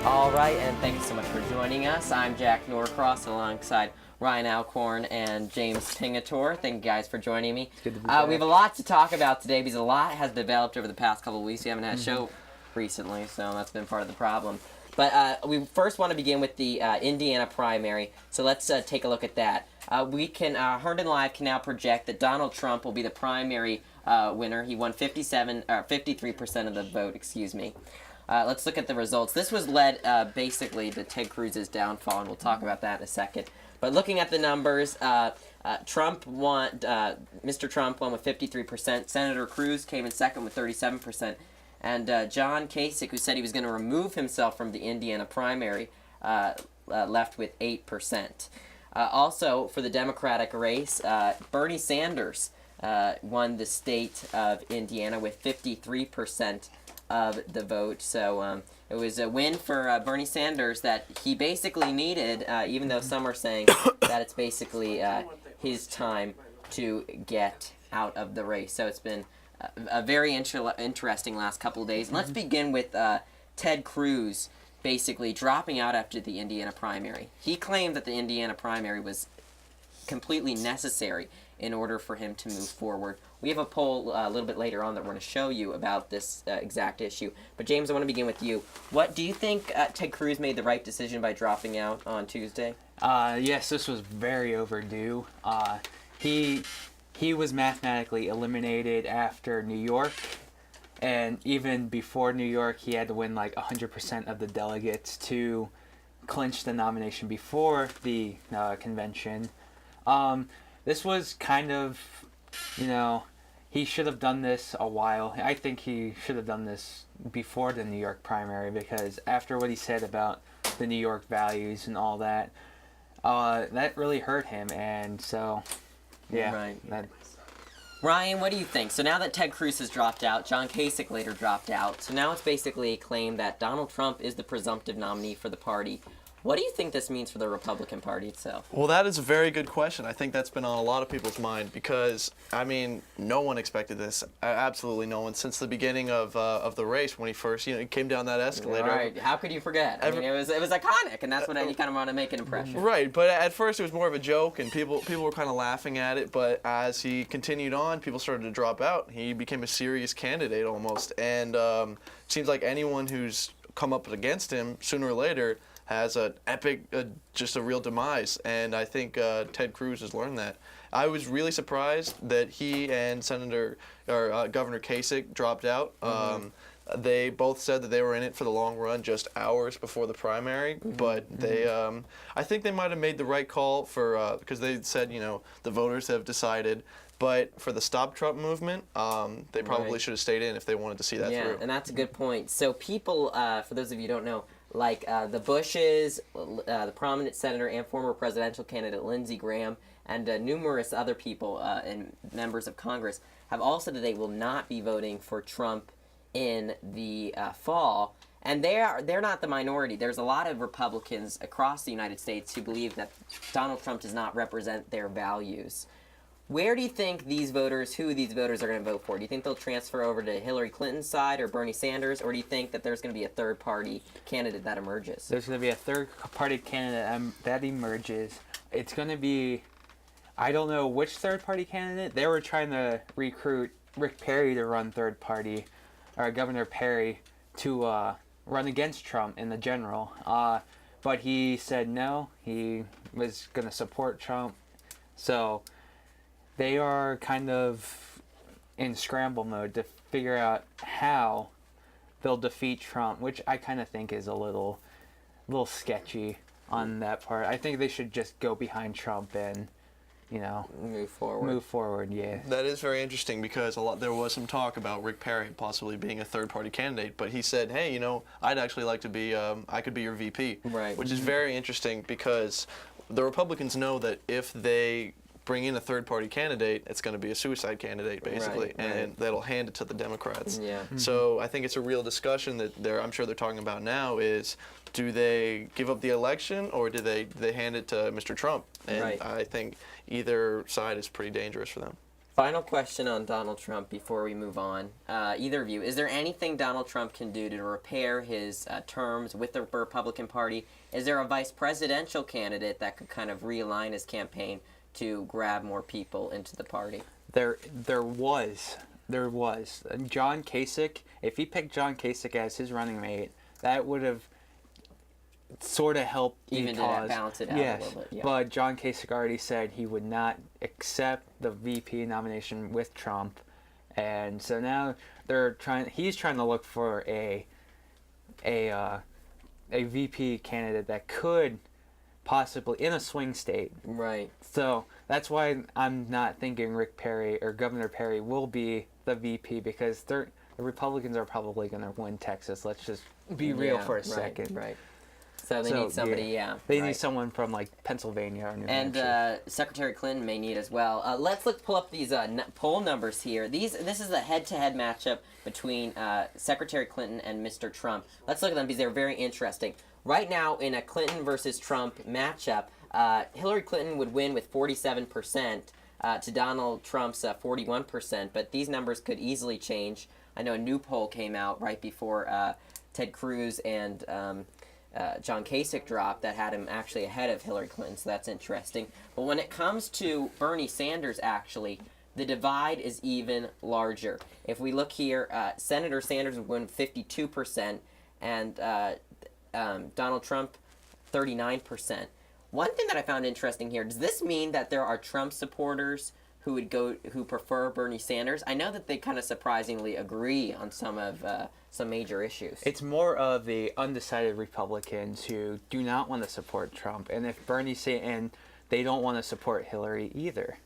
All right, and thank you so much for joining us. I'm Jack Norcross alongside Ryan Alcorn and James Pingator. Thank you guys for joining me. It's good to be back. We have a lot to talk about today because a lot has developed over the past couple of weeks. We haven't had a show recently, so that's been part of the problem. But we first want to begin with the Indiana primary, so let's take a look at that. Herndon Live can now project that Donald Trump will be the primary winner. He won 53% of the vote, excuse me. Let's look at the results. This was led basically to Ted Cruz's downfall, and we'll talk about that in a second. But looking at the numbers, Trump won. Mr. Trump won with 53%. Senator Cruz came in second with 37%. And John Kasich, who said he was going to remove himself from the Indiana primary, left with 8%. Also, for the Democratic race, Bernie Sanders won the state of Indiana with 53% of the vote. So it was a win for Bernie Sanders that he basically needed, even though some are saying that it's basically his time to get out of the race. So it's been a very interesting last couple of days. And let's begin with Ted Cruz basically dropping out after the Indiana primary. He claimed that the Indiana primary was completely necessary in order for him to move forward. We have a poll a little bit later on that we're going to show you about this exact issue. But James, I want to begin with you. What do you think Ted Cruz made the right decision by dropping out on Tuesday? Yes, this was very overdue. He was mathematically eliminated after New York, and even before New York, he had to win like 100% of the delegates to clinch the nomination before the convention. This was kind of, he should have done this a while. I think he should have done this before the New York primary, because after what he said about the New York values and all that, that really hurt him. And so, yeah. Right. Ryan, what do you think? So now that Ted Cruz has dropped out, John Kasich later dropped out, so now it's basically a claim that Donald Trump is the presumptive nominee for the party. What do you think this means for the Republican Party itself? Well, that is a very good question. I think that's been on a lot of people's mind because, no one expected this. Absolutely no one. Since the beginning of the race, when he first, came down that escalator. Right. How could you forget? It was iconic, and that's what you kind of want to make an impression. Right, but at first it was more of a joke, and people were kind of laughing at it. But as he continued on, people started to drop out. He became a serious candidate almost, and it seems like anyone who's come up against him sooner or later has an epic, just a real demise, and I think Ted Cruz has learned that. I was really surprised that he and Governor Kasich dropped out. They both said that they were in it for the long run, just hours before the primary. But they, I think they might have made the right call because they said, the voters have decided. But for the Stop Trump movement, they probably should have stayed in if they wanted to see that through. Yeah, and that's a good point. So people, for those of you who don't know, like the Bushes, the prominent senator and former presidential candidate Lindsey Graham, and numerous other people and members of Congress have all said that they will not be voting for Trump in the fall. And they're not the minority. There's a lot of Republicans across the United States who believe that Donald Trump does not represent their values. Where do you think who these voters are going to vote for? Do you think they'll transfer over to Hillary Clinton's side or Bernie Sanders, or do you think that there's going to be a third-party candidate that emerges? There's going to be a third-party candidate that emerges. It's going to be, I don't know which third-party candidate. They were trying to recruit Rick Perry to run third-party, or Governor Perry to run against Trump in the general. But he said no. He was going to support Trump. So they are kind of in scramble mode to figure out how they'll defeat Trump, which I kind of think is a little sketchy on that part. I think they should just go behind Trump and, move forward. Yeah. That is very interesting because there was some talk about Rick Perry possibly being a third-party candidate, but he said, hey, I'd actually like to be, I could be your VP. Right. Which is very interesting because the Republicans know that if they bring in a third-party candidate, it's going to be a suicide candidate, basically, and that'll hand it to the Democrats. Yeah. So I think it's a real discussion that I'm sure they're talking about now is, do they give up the election or do they hand it to Mr. Trump? And I think either side is pretty dangerous for them. Final question on Donald Trump before we move on. Either of you, is there anything Donald Trump can do to repair his terms with the Republican Party? Is there a vice presidential candidate that could kind of realign his campaign to grab more people into the party? There was John Kasich. If he picked John Kasich as his running mate, that would have sort of helped Even the to cause. balance it out Yes, a little bit. Yeah. but John Kasich already said he would not accept the VP nomination with Trump, and so now he's trying to look for a VP candidate that could possibly in a swing state. Right. So that's why I'm not thinking Rick Perry or Governor Perry will be the VP, because the Republicans are probably going to win Texas. Let's just be real for a second. Right. So they need somebody, They right. need someone from like Pennsylvania or New And Hampshire. Secretary Clinton may need as well. Let's pull up these poll numbers here. This is a head-to-head matchup between Secretary Clinton and Mr. Trump. Let's look at them because they're very interesting. Right now, in a Clinton versus Trump matchup, Hillary Clinton would win with 47% to Donald Trump's 41%, but these numbers could easily change. I know a new poll came out right before Ted Cruz and John Kasich dropped that had him actually ahead of Hillary Clinton, so that's interesting. But when it comes to Bernie Sanders, actually, the divide is even larger. If we look here, Senator Sanders would win 52%, and Donald Trump 39%. One thing that I found interesting here, does this mean that there are Trump supporters who prefer Bernie Sanders? I know that they kind of surprisingly agree on some major issues. It's more of the undecided Republicans who do not want to support Trump, and and they don't want to support Hillary either.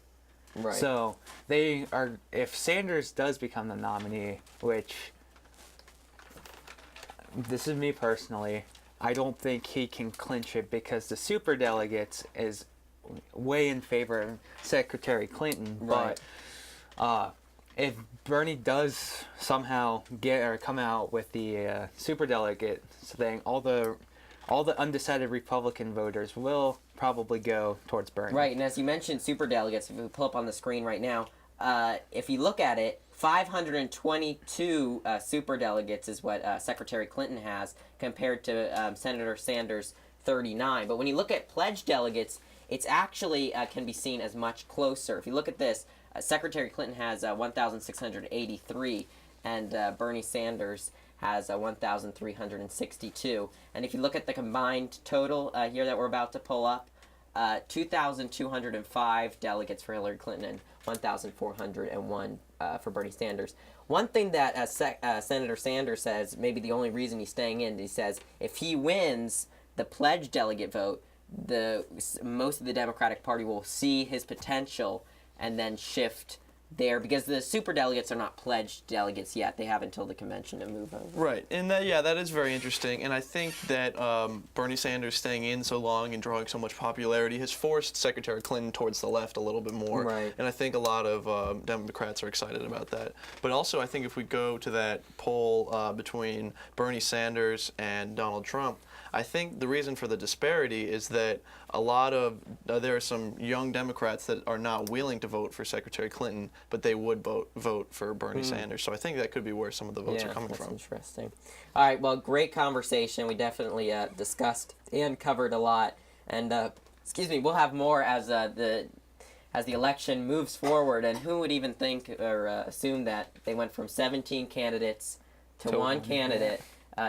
Right. So if Sanders does become the nominee, which this is me personally, I don't think he can clinch it because the superdelegates is way in favor of Secretary Clinton. Right. But if Bernie does somehow come out with the superdelegate thing, all the undecided Republican voters will probably go towards Bernie. Right, and as you mentioned, superdelegates, if we pull up on the screen right now, if you look at it, 522 superdelegates is what Secretary Clinton has compared to Senator Sanders' 39. But when you look at pledged delegates, it's actually can be seen as much closer. If you look at this, Secretary Clinton has 1,683, and Bernie Sanders has 1,362. And if you look at the combined total here that we're about to pull up, 2,205 delegates for Hillary Clinton and 1,401 for Bernie Sanders. One thing that Senator Sanders says, maybe the only reason he's staying in, he says if he wins the pledged delegate vote, most of the Democratic Party will see his potential and then shift there, because the super delegates are not pledged delegates yet. They have until the convention to move over. Right, and that is very interesting. And I think that Bernie Sanders staying in so long and drawing so much popularity has forced Secretary Clinton towards the left a little bit more. Right. And I think a lot of Democrats are excited about that. But also, I think if we go to that poll between Bernie Sanders and Donald Trump, I think the reason for the disparity is that there are some young Democrats that are not willing to vote for Secretary Clinton, but they would vote for Bernie Sanders. So I think that could be where some of the votes are coming that's from. Interesting. All right, well, great conversation. We definitely discussed and covered a lot. And we'll have more as the election moves forward. And who would even think or assume that they went from 17 candidates to one candidate?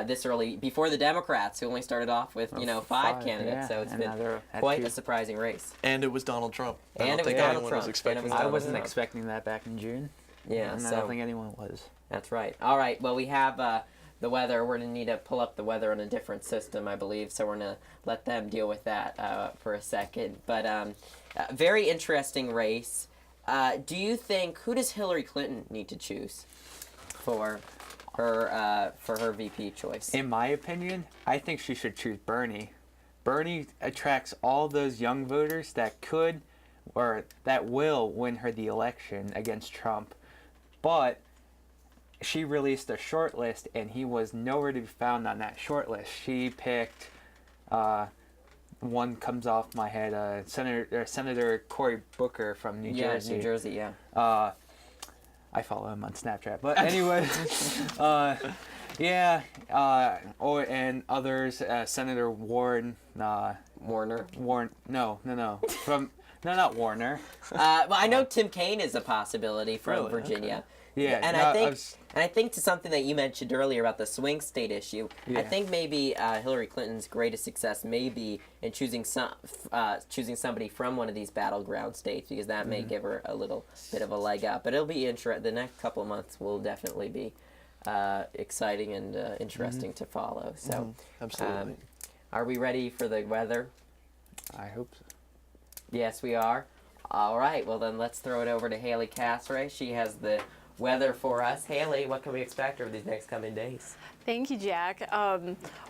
This early, before the Democrats, who only started off with, 5 candidates. Yeah. So it's And been now they're at quite 2. a surprising race. And it was Donald Trump. I And don't it was think Donald anyone Trump. was expecting And it was that. I Donald wasn't Trump. expecting that back in June. Yeah, And I so don't think anyone was. that's right. All right, well, we have the weather. We're going to need to pull up the weather on a different system, I believe, so we're going to let them deal with that for a second. But very interesting race. Do you think, who does Hillary Clinton need to choose for her VP choice? In my opinion, I think she should choose Bernie. Bernie attracts all those young voters that will win her the election against Trump. But she released a short list, and he was nowhere to be found on that short list. She picked one comes off my head. Senator Cory Booker from New Jersey. New Jersey, yeah. I follow him on Snapchat. But anyway, and others, Senator Warren. Warner. No. Not Warner. Well, I know Tim Kaine is a possibility from Really? Virginia. Okay. Yeah, and no, I think to something that you mentioned earlier about the swing state issue, I Yeah. think maybe Hillary Clinton's greatest success may be in choosing somebody from one of these battleground states, because that may give her a little bit of a leg up. But it'll be the next couple of months will definitely be exciting and interesting to follow. So, Absolutely. Are we ready for the weather? I hope so. Yes, we are. All right. Well, then let's throw it over to Haley Casseray. She has the weather for us. Haley, what can we expect over these next coming days? Thank you, Jack.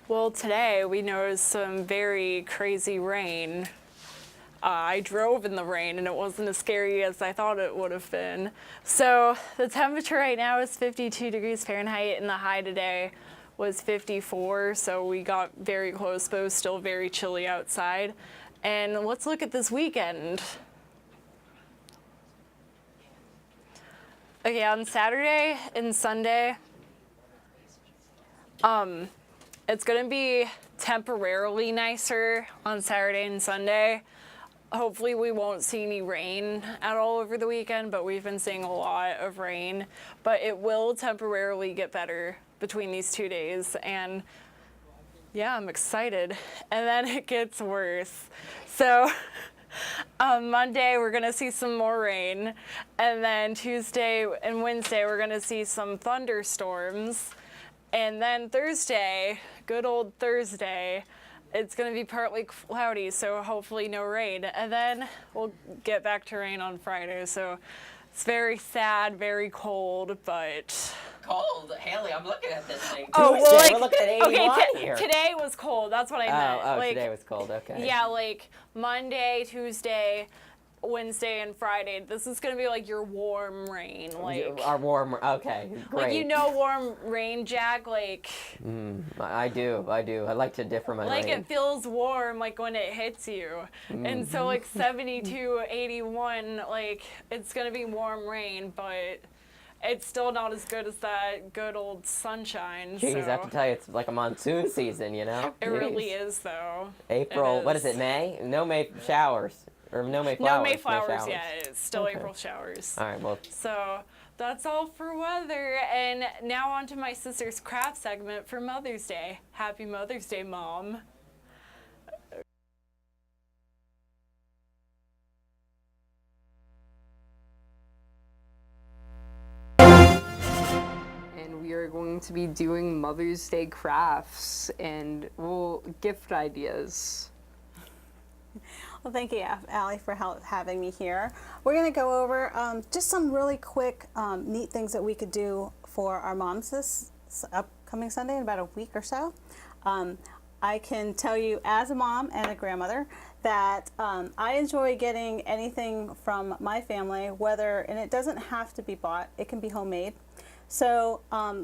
Well, today we noticed some very crazy rain. I drove in the rain and it wasn't as scary as I thought it would have been. So the temperature right now is 52 degrees Fahrenheit and the high today was 54. So we got very close, but it was still very chilly outside. And let's look at this weekend. Okay, on Saturday and Sunday, it's gonna be temporarily nicer on Saturday and Sunday. Hopefully we won't see any rain at all over the weekend, but we've been seeing a lot of rain. But it will temporarily get better between these 2 days, and yeah, I'm excited. And then it gets worse. So on Monday, we're gonna see some more rain. And then Tuesday and Wednesday, we're gonna see some thunderstorms. And then Thursday, good old Thursday, it's gonna be partly cloudy, so hopefully no rain. And then we'll get back to rain on Friday. So it's very sad, very cold, but Cold, Haley. I'm looking at this thing. oh, Tuesday, well, like, we're looking at 81 okay, here. today was cold. That's what I meant. Oh, like, today was cold. Okay. Yeah, like Monday, Tuesday, Wednesday, and Friday. This is gonna be like your warm rain, like. Our warm. Okay, great. Like, you know, warm rain, Jack. Like. I do. I like to differ my Like rain. it feels warm, like when it hits you, and so like 72, 81, like it's gonna be warm rain, but it's still not as good as that good old sunshine. Jeez, so. I have to tell you, it's like a monsoon season, you know? It Jeez. really is, though. April, It what is is. it, May? No May showers. Or no May flowers. No May flowers showers. yet. It's still Okay. April showers. All right, well, So that's all for weather. And now on to my sister's craft segment for Mother's Day. Happy Mother's Day, Mom. And we are going to be doing Mother's Day crafts and gift ideas. Well, thank you, Allie, for having me here. We're going to go over just some really quick, neat things that we could do for our moms this upcoming Sunday in about a week or so. I can tell you as a mom and a grandmother that I enjoy getting anything from my family, and it doesn't have to be bought, it can be homemade. So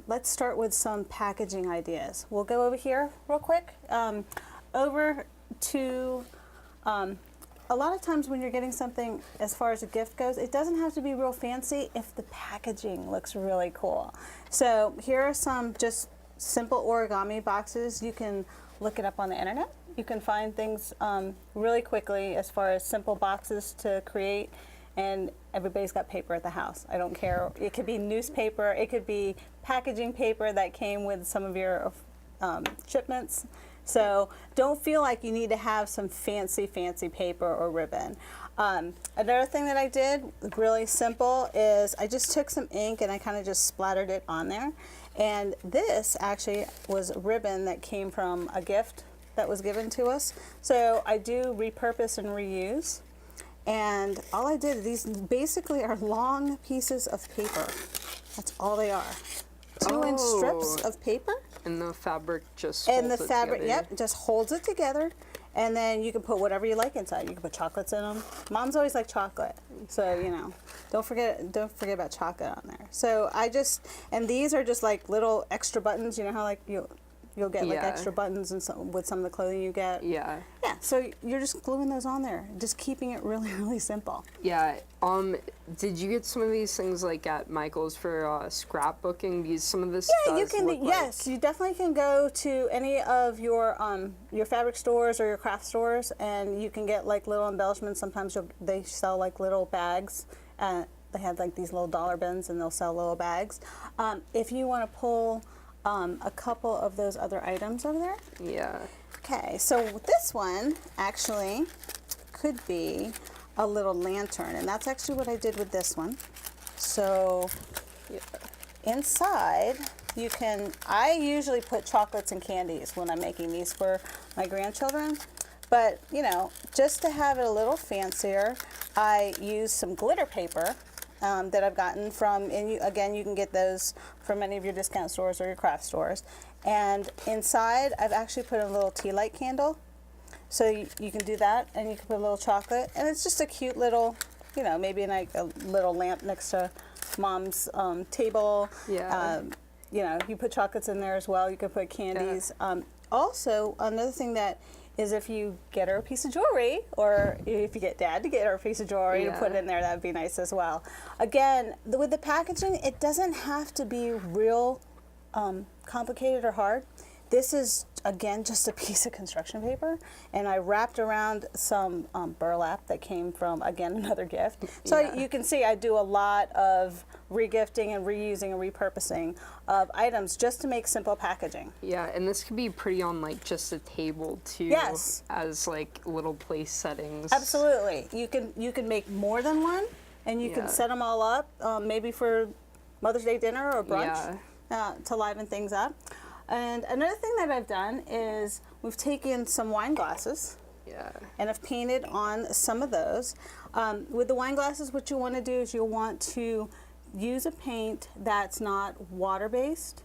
let's start with some packaging ideas. We'll go over here real quick, over to a lot of times when you're getting something as far as a gift goes, it doesn't have to be real fancy if the packaging looks really cool. So here are some just simple origami boxes. You can look it up on the internet. You can find things really quickly as far as simple boxes to create, and everybody's got paper at the house. I don't care. It could be newspaper, it could be packaging paper that came with some of your shipments. So don't feel like you need to have some fancy paper or ribbon. Another thing that I did, really simple, is I just took some ink and I kind of just splattered it on there. And this actually was ribbon that came from a gift that was given to us. So I do repurpose and reuse. And all I did, these basically are long pieces of paper. That's all they are. 2-inch strips of paper. And the fabric just And holds the it fabric, together. yep, just holds it together. And then you can put whatever you like inside. You can put chocolates in them. Moms always like chocolate, so you know, don't forget about chocolate on there. So and these are just like little extra buttons. You know how like you You'll get like Yeah. extra buttons and with some of the clothing you get. Yeah. Yeah, so you're just gluing those on there, just keeping it really, really simple. Yeah. Did you get some of these things like at Michael's for scrapbooking? Because some of this Yeah, you does can. look Yes, you definitely can go to any of your fabric stores or your craft stores, and you can get like little embellishments. Sometimes they sell like little bags. They have like these little dollar bins, and they'll sell little bags. If you want to pull a couple of those other items over there. Yeah. Okay, so this one actually could be a little lantern, and that's actually what I did with this one. So inside, I usually put chocolates and candies when I'm making these for my grandchildren, but you know, just to have it a little fancier, I use some glitter paper that I've gotten from, and again, you can get those from any of your discount stores or your craft stores. And inside, I've actually put a little tea light candle. So you can do that, and you can put a little chocolate, and it's just a cute little, you know, maybe like a little lamp next to Mom's table. Yeah. You know, you put chocolates in there as well. You can put candies. Also, another thing that is if you get her a piece of jewelry, or if you get Dad to get her a piece of jewelry to put in there, that would be nice as well. Again, with the packaging, it doesn't have to be real complicated or hard. This is, again, just a piece of construction paper, and I wrapped around some burlap that came from, again, another gift. So you can see I do a lot of regifting and reusing and repurposing of items just to make simple packaging. Yeah, and this could be pretty on like just a table too. Yes. As like little place settings. Absolutely. You can make more than one, and you Yeah. can set them all up, maybe for Mother's Day dinner or brunch, Yeah. to liven things up. And another thing that I've done is we've taken some wine glasses Yeah. and I've painted on some of those. With the wine glasses, what you want to do is you'll want to use a paint that's not water-based.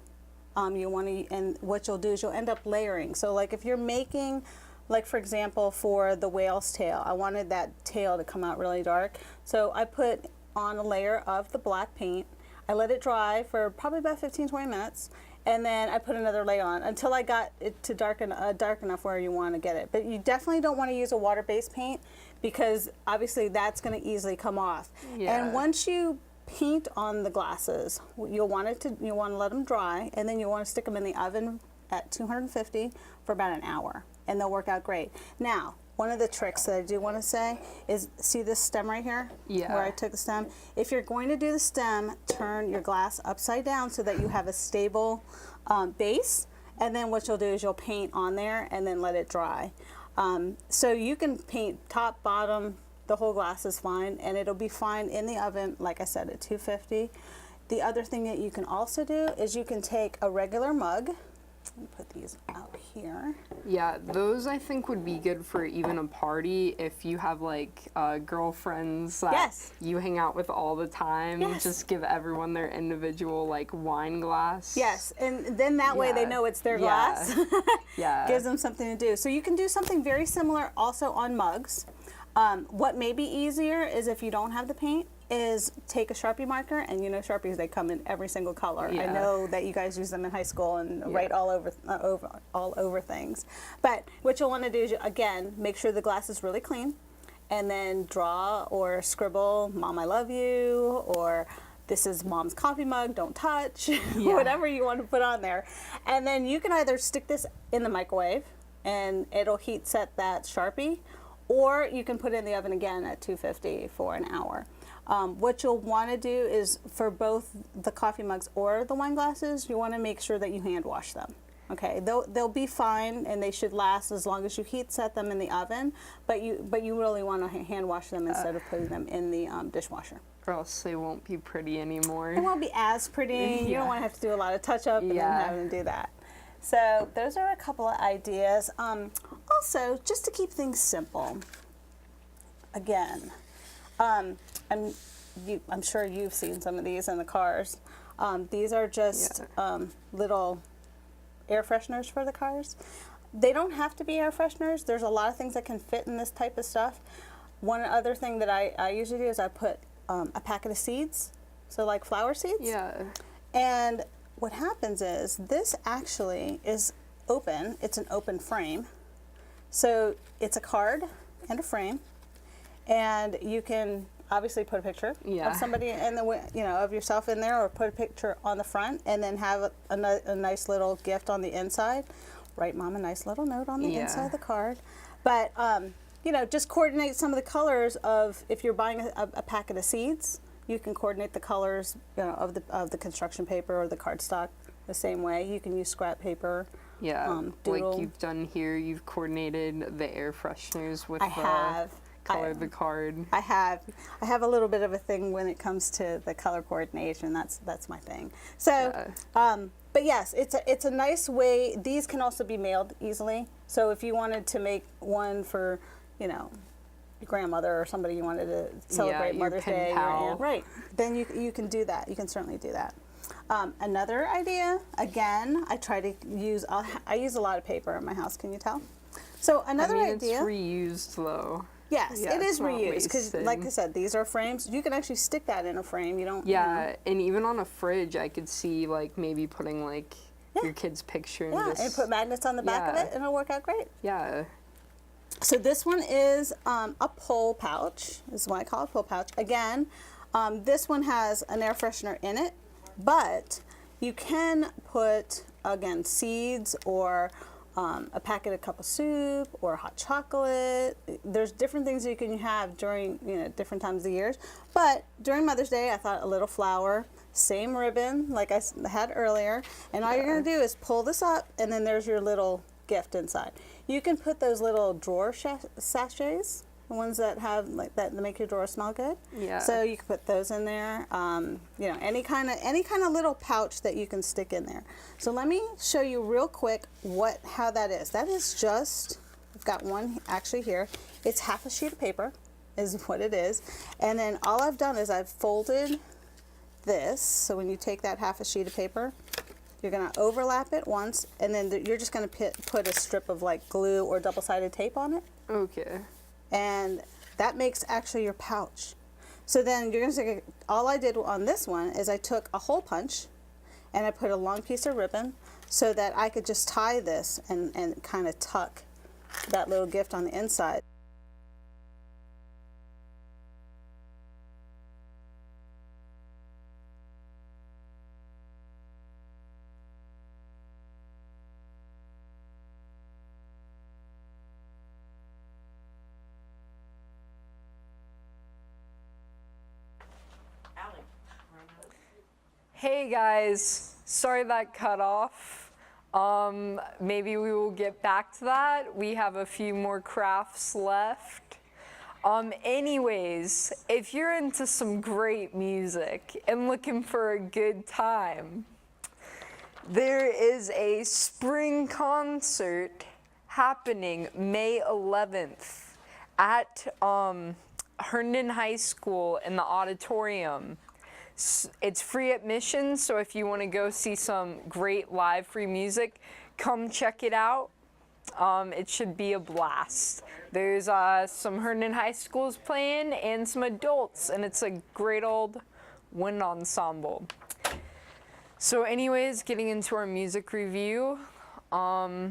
And what you'll do is you'll end up layering. So like if you're making, like for example, for the whale's tail, I wanted that tail to come out really dark. So I put on a layer of the black paint. I let it dry for probably about 15-20 minutes. And then I put another layer on until I got it to dark enough where you want to get it. But you definitely don't want to use a water-based paint because obviously that's going to easily come off. Yeah. And once you paint on the glasses, you'll want to let them dry, and then you want to stick them in the oven at 250 for about an hour, and they'll work out great. Now, one of the tricks that I do want to say is, see this stem right here? Yeah. Where I took the stem? If you're going to do the stem, turn your glass upside down so that you have a stable base. And then what you'll do is you'll paint on there and then let it dry. So you can paint top, bottom, the whole glass is fine, and it'll be fine in the oven, like I said, at 250. The other thing that you can also do is you can take a regular mug. Let me put these out here. Yeah, those I think would be good for even a party if you have like girlfriends that Yes. you hang out with all the time. Yes. Just give everyone their individual like wine glass. Yes, and then that way they Yeah. know it's their Yeah. glass. Yeah. Gives them something to do. So you can do something very similar also on mugs. What may be easier is if you don't have the paint, is take a Sharpie marker, and you know Sharpies, they come in every single color. I Yeah. know that you guys use them in high school and Yeah. write all over things. But what you'll want to do is, again, make sure the glass is really clean, and then draw or scribble, "Mom, I love you," or "This is Mom's coffee mug, don't touch," whatever you want to put on there. And then you can either stick this in the microwave, and it'll heat set that Sharpie, or you can put it in the oven again at 250 for an hour. What you'll want to do is for both the coffee mugs or the wine glasses, you want to make sure that you hand wash them. Okay, they'll be fine and they should last as long as you heat set them in the oven, but you really want to hand wash them instead of putting them in the dishwasher. Or else they won't be pretty anymore. It won't be as pretty. You don't want to have to do a lot of touch up and then Yeah. have them do that. So those are a couple of ideas. Also, just to keep things simple, again, I'm sure you've seen some of these in the cars. These are just little air fresheners for the cars. They don't have to be air fresheners. There's a lot of things that can fit in this type of stuff. One other thing that I usually do is I put a packet of seeds, so like flower seeds. Yeah. And what happens is this actually is open. It's an open frame. So it's a card and a frame, and you can obviously put a picture Yeah. of somebody in the of yourself in there, or put a picture on the front, and then have a nice little gift on the inside. Write mom a nice little note on the Yeah. inside of the card. But just coordinate some of the colors of, if you're buying a packet of seeds, you can coordinate the colors of the construction paper or the cardstock the same way. You can use scrap paper. Yeah, Doodle. like you've done here, you've coordinated the air fresheners with I the have. color of the card. I have a little bit of a thing when it comes to the color coordination. That's my thing. So, but yes, it's a nice way. These can also be mailed easily. So if you wanted to make one for, your grandmother or somebody you wanted to celebrate your Mother's pen Day, pal. right? Then you can do that. You can certainly do that. Another idea, again, I use a lot of paper in my house. Can you tell? So another idea. It's reused though. Yes, Yeah, it it's is not reused because, wasted. like I said, these are frames. You can actually stick that in a frame. You don't. Yeah, and even on a fridge, I could see like maybe putting like your kid's picture. Yeah, and, and put magnets on the back of Yeah. it, and it'll work out great. Yeah. So this one is a pull pouch. This is why I call it a pull pouch. Again, this one has an air freshener in it, but you can put, again, seeds or a packet of cup of soup or hot chocolate. There's different things you can have during different times of the years. But during Mother's Day, I thought a little flower, same ribbon like I had earlier, and all you're going to do is pull this up, and then there's your little gift inside. You can put those little drawer sachets, the ones that have that make your drawer smell good. Yeah. So you can put those in there. Any kind of little pouch that you can stick in there. So let me show you real quick how that is. That is just, I've got one actually here. It's half a sheet of paper, is what it is, and then all I've done is I've folded this. So when you take that half a sheet of paper, you're going to overlap it once, and then you're just going to put a strip of like glue or double-sided tape on it. Okay. And that makes actually your pouch. So then you're going to take, all I did on this one is I took a hole punch and I put a long piece of ribbon so that I could just tie this and kind of tuck that little gift on the inside. Hey guys, sorry that cut off. Maybe we will get back to that. We have a few more crafts left. Anyways, if you're into some great music and looking for a good time, there is a spring concert happening May 11th at Herndon High School in the auditorium. It's free admission, so if you want to go see some great live free music, come check it out. It should be a blast. There's some Herndon High Schools playing and some adults, and it's a great old wind ensemble. So anyways, getting into our music review, I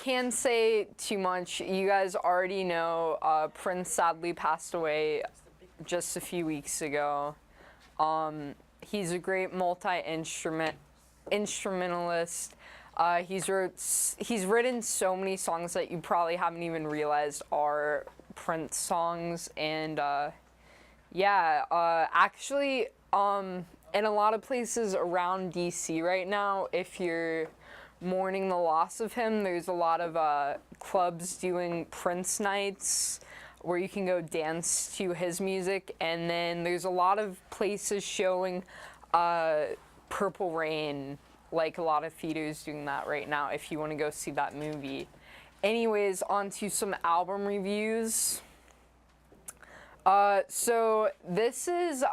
can't say too much. You guys already know Prince sadly passed away just a few weeks ago. He's a great instrumentalist. He's written so many songs that you probably haven't even realized are Prince songs, and actually, in a lot of places around DC right now, if you're mourning the loss of him, there's a lot of clubs doing Prince nights where you can go dance to his music, and then there's a lot of places showing Purple Rain, like a lot of theaters doing that right now if you want to go see that movie. Anyways, on to some album reviews. So this is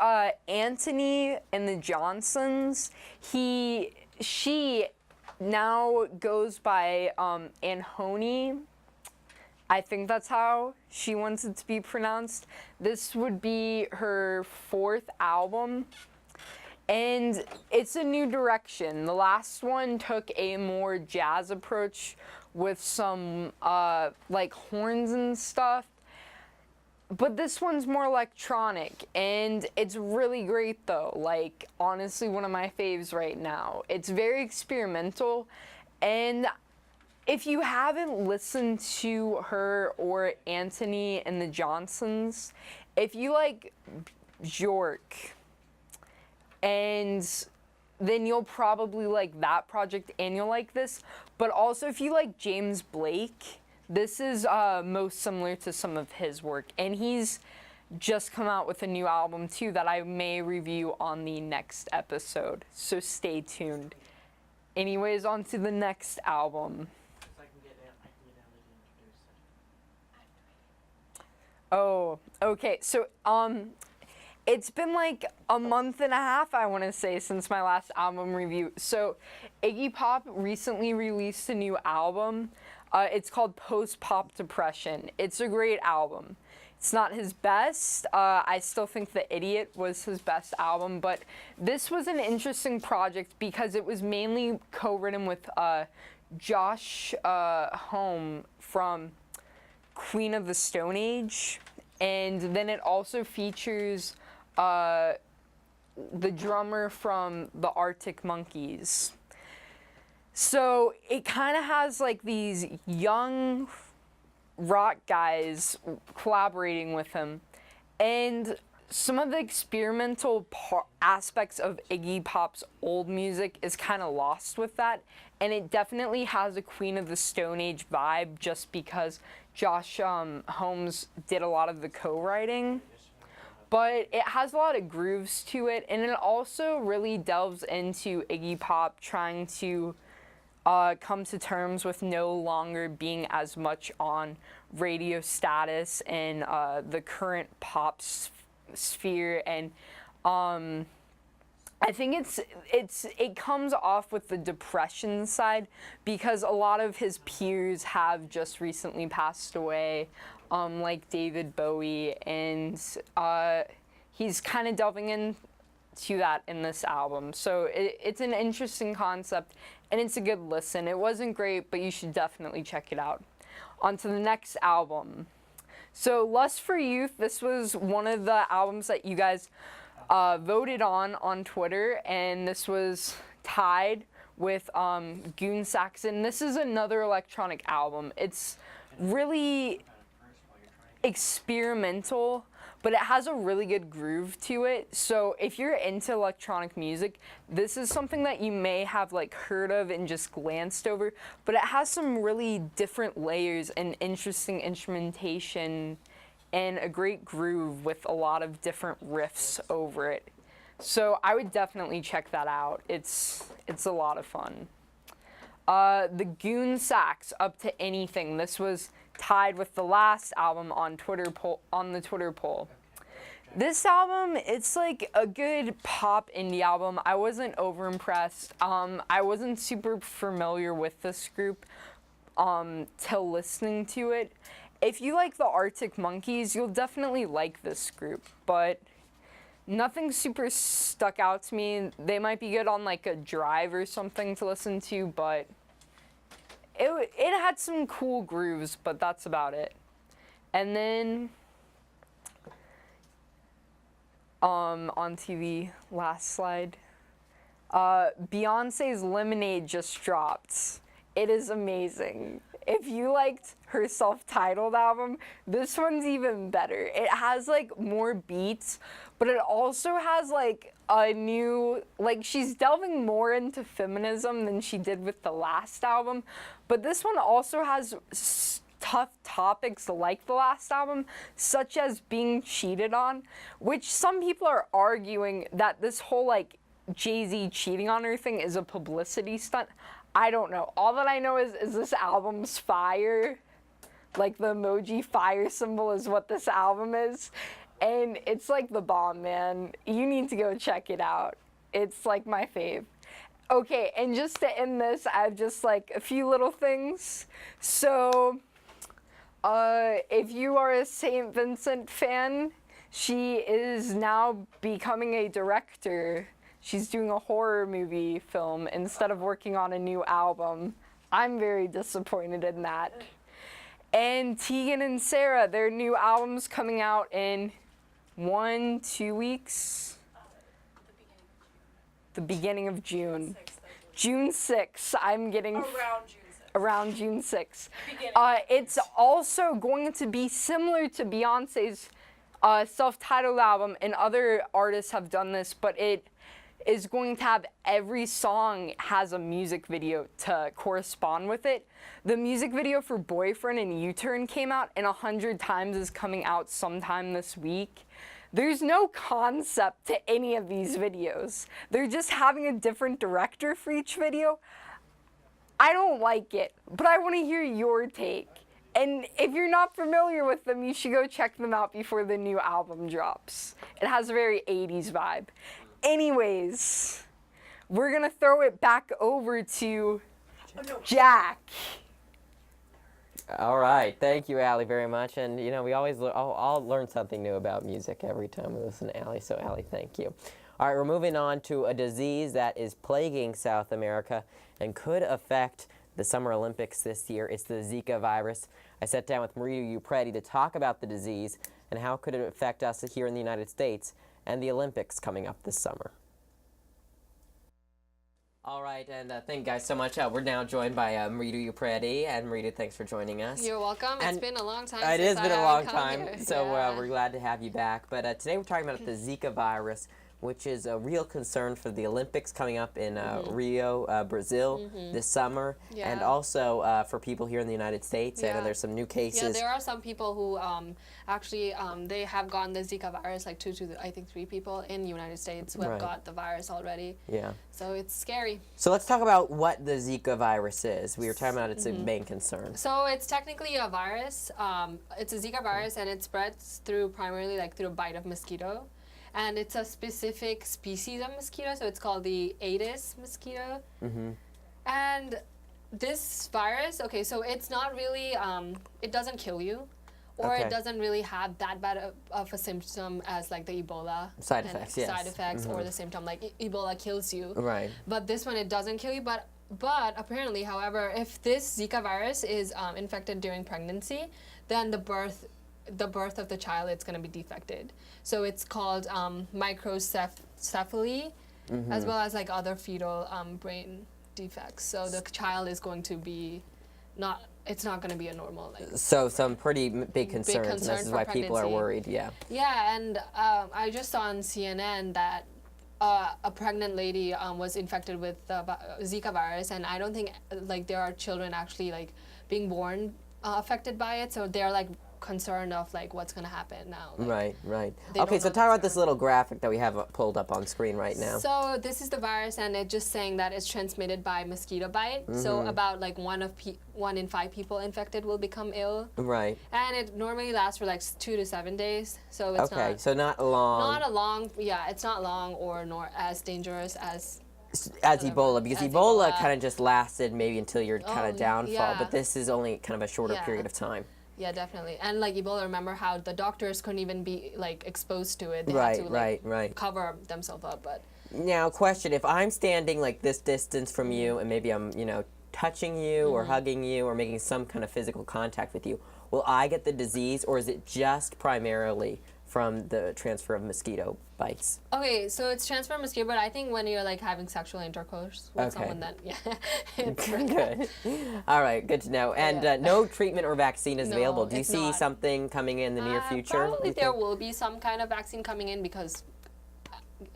Anthony and the Johnsons. She now goes by Anhoney. I think that's how she wants it to be pronounced. This would be her 4th album. And it's a new direction. The last one took a more jazz approach with some like horns and stuff. But this one's more electronic, and it's really great though. Like, honestly, one of my faves right now. It's very experimental, and if you haven't listened to her or Anthony and the Johnsons, if you like Bjork, and then you'll probably like that project and you'll like this. But also if you like James Blake, this is most similar to some of his work. And he's just come out with a new album too that I may review on the next episode. So stay tuned. Anyways, on to the next album. Oh, okay. So, it's been like a month and a half, I want to say, since my last album review. So, Iggy Pop recently released a new album. It's called Post Pop Depression. It's a great album. It's not his best. I still think The Idiot was his best album, but this was an interesting project because it was mainly co-written with Josh Homme from Queen of the Stone Age, and then it also features the drummer from the Arctic Monkeys. So it kind of has like these young rock guys collaborating with him, and some of the experimental aspects of Iggy Pop's old music is kind of lost with that, and it definitely has a Queen of the Stone Age vibe just because Josh Holmes did a lot of the co-writing. But it has a lot of grooves to it, and it also really delves into Iggy Pop trying to come to terms with no longer being as much on radio status and the current pop sphere, and I think it comes off with the depression side because a lot of his peers have just recently passed away, like David Bowie, and he's kind of delving into that in this album. So it's an interesting concept, and it's a good listen. It wasn't great, but you should definitely check it out. On to the next album. So Lust for Youth, this was one of the albums that you guys voted on Twitter, and this was tied with Goon Saxon. This is another electronic album. It's really experimental, but it has a really good groove to it. So if you're into electronic music, this is something that you may have like heard of and just glanced over, but it has some really different layers and interesting instrumentation and a great groove with a lot of different riffs over it. So I would definitely check that out. It's a lot of fun. The Goon Sax, Up to Anything. This was tied with the last album on the Twitter poll. This album, it's like a good pop indie album. I wasn't over impressed. I wasn't super familiar with this group till listening to it. If you like the Arctic Monkeys, you'll definitely like this group, but nothing super stuck out to me. They might be good on like a drive or something to listen to, but it had some cool grooves, but that's about it. And then on TV, last slide, Beyonce's Lemonade just dropped. It is amazing. If you liked her self-titled album, this one's even better. It has like more beats, but it also has like a new, like she's delving more into feminism than she did with the last album, but this one also has tough topics like the last album, such as being cheated on, which some people are arguing that this whole like Jay-Z cheating on her thing is a publicity stunt. I don't know. All that I know is this album's fire. Like the emoji fire symbol is what this album is. And it's like the bomb, man. You need to go check it out. It's like my fave. Okay, and just to end this, I have just like a few little things. So, if you are a St. Vincent fan, she is now becoming a director. she's doing a horror movie film instead of working on a new album. I'm very disappointed in that. And Tegan and Sarah, their new album's coming out in 2 weeks. The beginning of June. June 6th. I'm getting around June 6th. It's also going to be similar to Beyonce's self-titled album, and other artists have done this, but it is going to have every song has a music video to correspond with it. The music video for Boyfriend and U-Turn came out, and 100 Times is coming out sometime this week. There's no concept to any of these videos. They're just having a different director for each video. I don't like it, but I want to hear your take. And if you're not familiar with them, you should go check them out before the new album drops. It has a very 80s vibe. Anyways, we're going to throw it back over to Jack. All right, thank you, Allie, very much. And you know, we always I'll learn something new about music every time we listen to Allie. So, Allie, thank you. All right, we're moving on to a disease that is plaguing South America and could affect the Summer Olympics this year. It's the Zika virus. I sat down with Marita Upreti to talk about the disease and how could it affect us here in the United States and the Olympics coming up this summer. All right, and thank you guys so much. We're now joined by Marita Upreti, and Marita, thanks for joining us. You're welcome. It's been a long time. It has been a long time, here. so Yeah. We're glad to have you back. But today we're talking about the Zika virus, which is a real concern for the Olympics coming up in Rio, Brazil this summer, and Yeah. also for people here in the United States. I know Yeah. there's some new Yeah, cases. there are some people who actually they have gotten the Zika virus, like 2 to I think 3 people in the United States who have Right. got the virus already. Yeah. So it's scary. So let's talk about what the Zika virus is. We were talking about its main concern. So it's technically a virus. It's a Zika virus, and it spreads through primarily like through a bite of mosquito. And it's a specific species of mosquito, so it's called the Aedes mosquito. And this virus, okay, so it's not really, it doesn't kill you, or Okay. it doesn't really have that bad of a symptom as like the Ebola. Side and effects, yes. Side effects, or the symptom like Ebola kills you. Right. But this one, it doesn't kill you, but apparently, however, if this Zika virus is infected during pregnancy, then the birth of the child, it's going to be defected. So it's called microcephaly, as well as like other fetal brain defects. So the child is going to be it's not going to be a normal like. So some pretty big concerns, and concern this is for why people are pregnancy. worried. Yeah. Yeah, and I just saw on CNN that a pregnant lady was infected with the Zika virus, and I don't think like there are children actually like being born affected by it, so they're like concerned of like what's going to happen now. Like, Right. they Okay, don't so know talk what's about this little graphic that we have pulled up on screen right now. So this is the virus, and it's just saying that it's transmitted by mosquito bite. So about like 1 in 5 people infected will become ill, Right. and it normally lasts for like 2 to 7 days. So it's Okay, not so not long. not a long, yeah, it's not long or nor as dangerous as as Ebola, because as Ebola Ebola. kind of just lasted maybe until your kind of downfall, yeah. but this is only kind of a shorter Yeah. period of time. Yeah, definitely. And like Ebola, remember how the doctors couldn't even be like exposed to it. They Right, had to like right. cover themselves up. But Now, question, if I'm standing like this distance from you and maybe I'm, touching you or hugging you or making some kind of physical contact with you, will I get the disease, or is it just primarily from the transfer of mosquito bites? okay, so it's transfer mosquito, but I think when you're like having sexual intercourse with Okay. someone, that it's Good. All right, good to know. And Yeah. no treatment or vaccine is No, available. Do you it's see not. something coming in the near future? Probably you there think? will be some kind of vaccine coming in because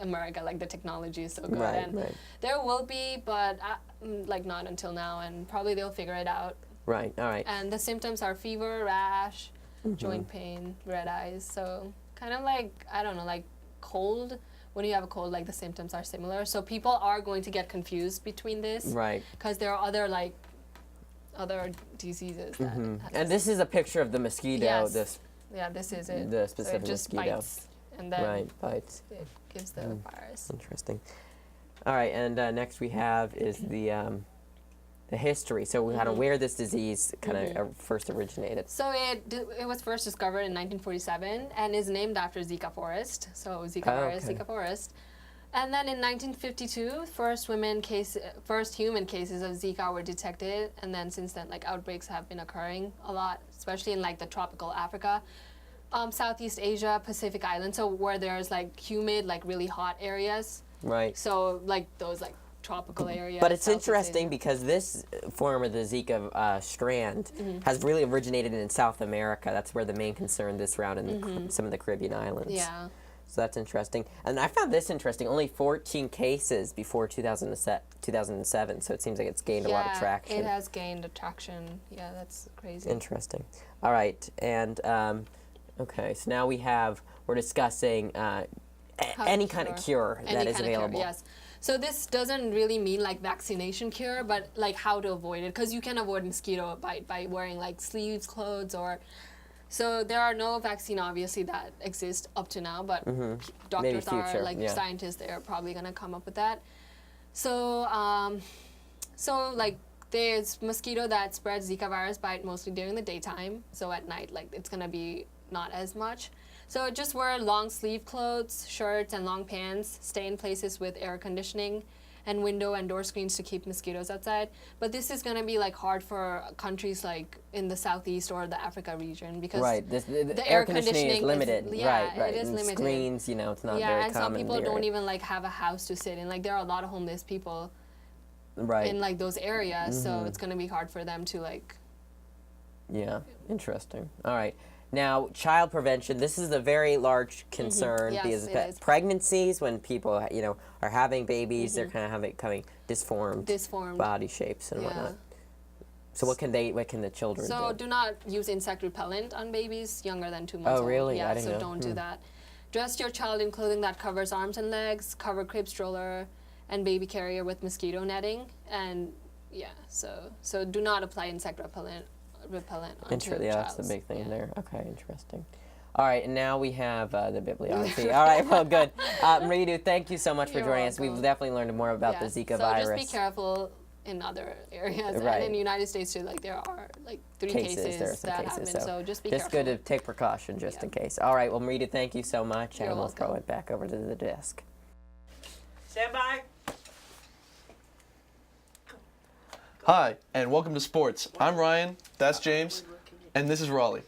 America, like the technology is so good, Right, and right. there will be, but like not until now, and probably they'll figure it out. Right, all right. And the symptoms are fever, rash, Mm-hmm. joint pain, red eyes. So kind of like, I don't know, like cold. When you have a cold, like the symptoms are similar. So people are going to get confused between this. Right. Because there are other diseases that have And this is a picture of the mosquito, Yes. this, yeah, this is it. the specific so it just mosquito. bites, and then right, bites. it gives the virus. Interesting. All right, and next we have is the history. So we kind of where this disease kind of first originated. So it was first discovered in 1947 and is named after Zika forest. So Zika virus, okay. Zika forest. And then in 1952, first human cases of Zika were detected, and then since then, like outbreaks have been occurring a lot, especially in like the tropical Africa, Southeast Asia, Pacific Islands, so where there's like humid, like really hot areas. Right. So like those like tropical areas. But it's Southeast interesting Asia. because this form of the Zika strand Mm-hmm. has really originated in South America. That's where the main concern this round in some of the Caribbean islands. Yeah. So that's interesting. And I found this interesting. Only 14 cases before 2007. So it seems like it's gained a lot of traction. It has gained attraction. Yeah, that's crazy. Interesting. All right. And, okay, so now we're discussing any kind of cure Any that is kind of available. Cure, yes. So this doesn't really mean like vaccination cure, but like how to avoid it, because you can avoid mosquito bite by wearing like sleeves clothes or. So there are no vaccine obviously that exist up to now, but doctors future, are like yeah. scientists. They're probably gonna come up with that. So like there's mosquito that spreads Zika virus bite mostly during the daytime. So at night, like it's gonna be not as much. So just wear long sleeve clothes, shirts, and long pants. Stay in places with air conditioning and window and door screens to keep mosquitoes outside. But this is going to be like hard for countries like in the southeast or the Africa region because Right. The air conditioning is limited. yeah, right. it is and limited. Screens, it's not very common. Yeah, and some in people the don't area. even like have a house to sit in. Like there are a lot of homeless people Right. in like those areas, so it's going to be hard for them to like. Yeah, interesting. All right. Now, child prevention, this is a very large concern Yes, because it is. pregnancies, when people, are having babies, they're kind of coming disformed Disformed. body shapes and Yeah. whatnot. So what can the children So do? do not use insect repellent on babies younger than 2 months Oh, old. really? Yeah, I didn't so know. don't do that. Dress your child in clothing that covers arms and legs, cover crib stroller and baby carrier with mosquito netting, and yeah, so do not apply insect repellent onto Yeah, that's the child's- big thing yeah. there. Okay, interesting. All right, and now we have the bibliography. All right, well, good. Maridu, thank you so much for You're joining us. We've welcome. definitely learned more about Yeah, the Zika so virus. just be careful in other areas, Right. and in the United States too. Like there are like 3 There are cases some that cases, happen, so just be just careful. good to take precaution just Yeah. in case. All right, well, Maridu, thank you so much, You're and we'll throw welcome. it back over to the desk. Stand by. Hi, and welcome to Sports. I'm Ryan, that's James, and this is Raleigh.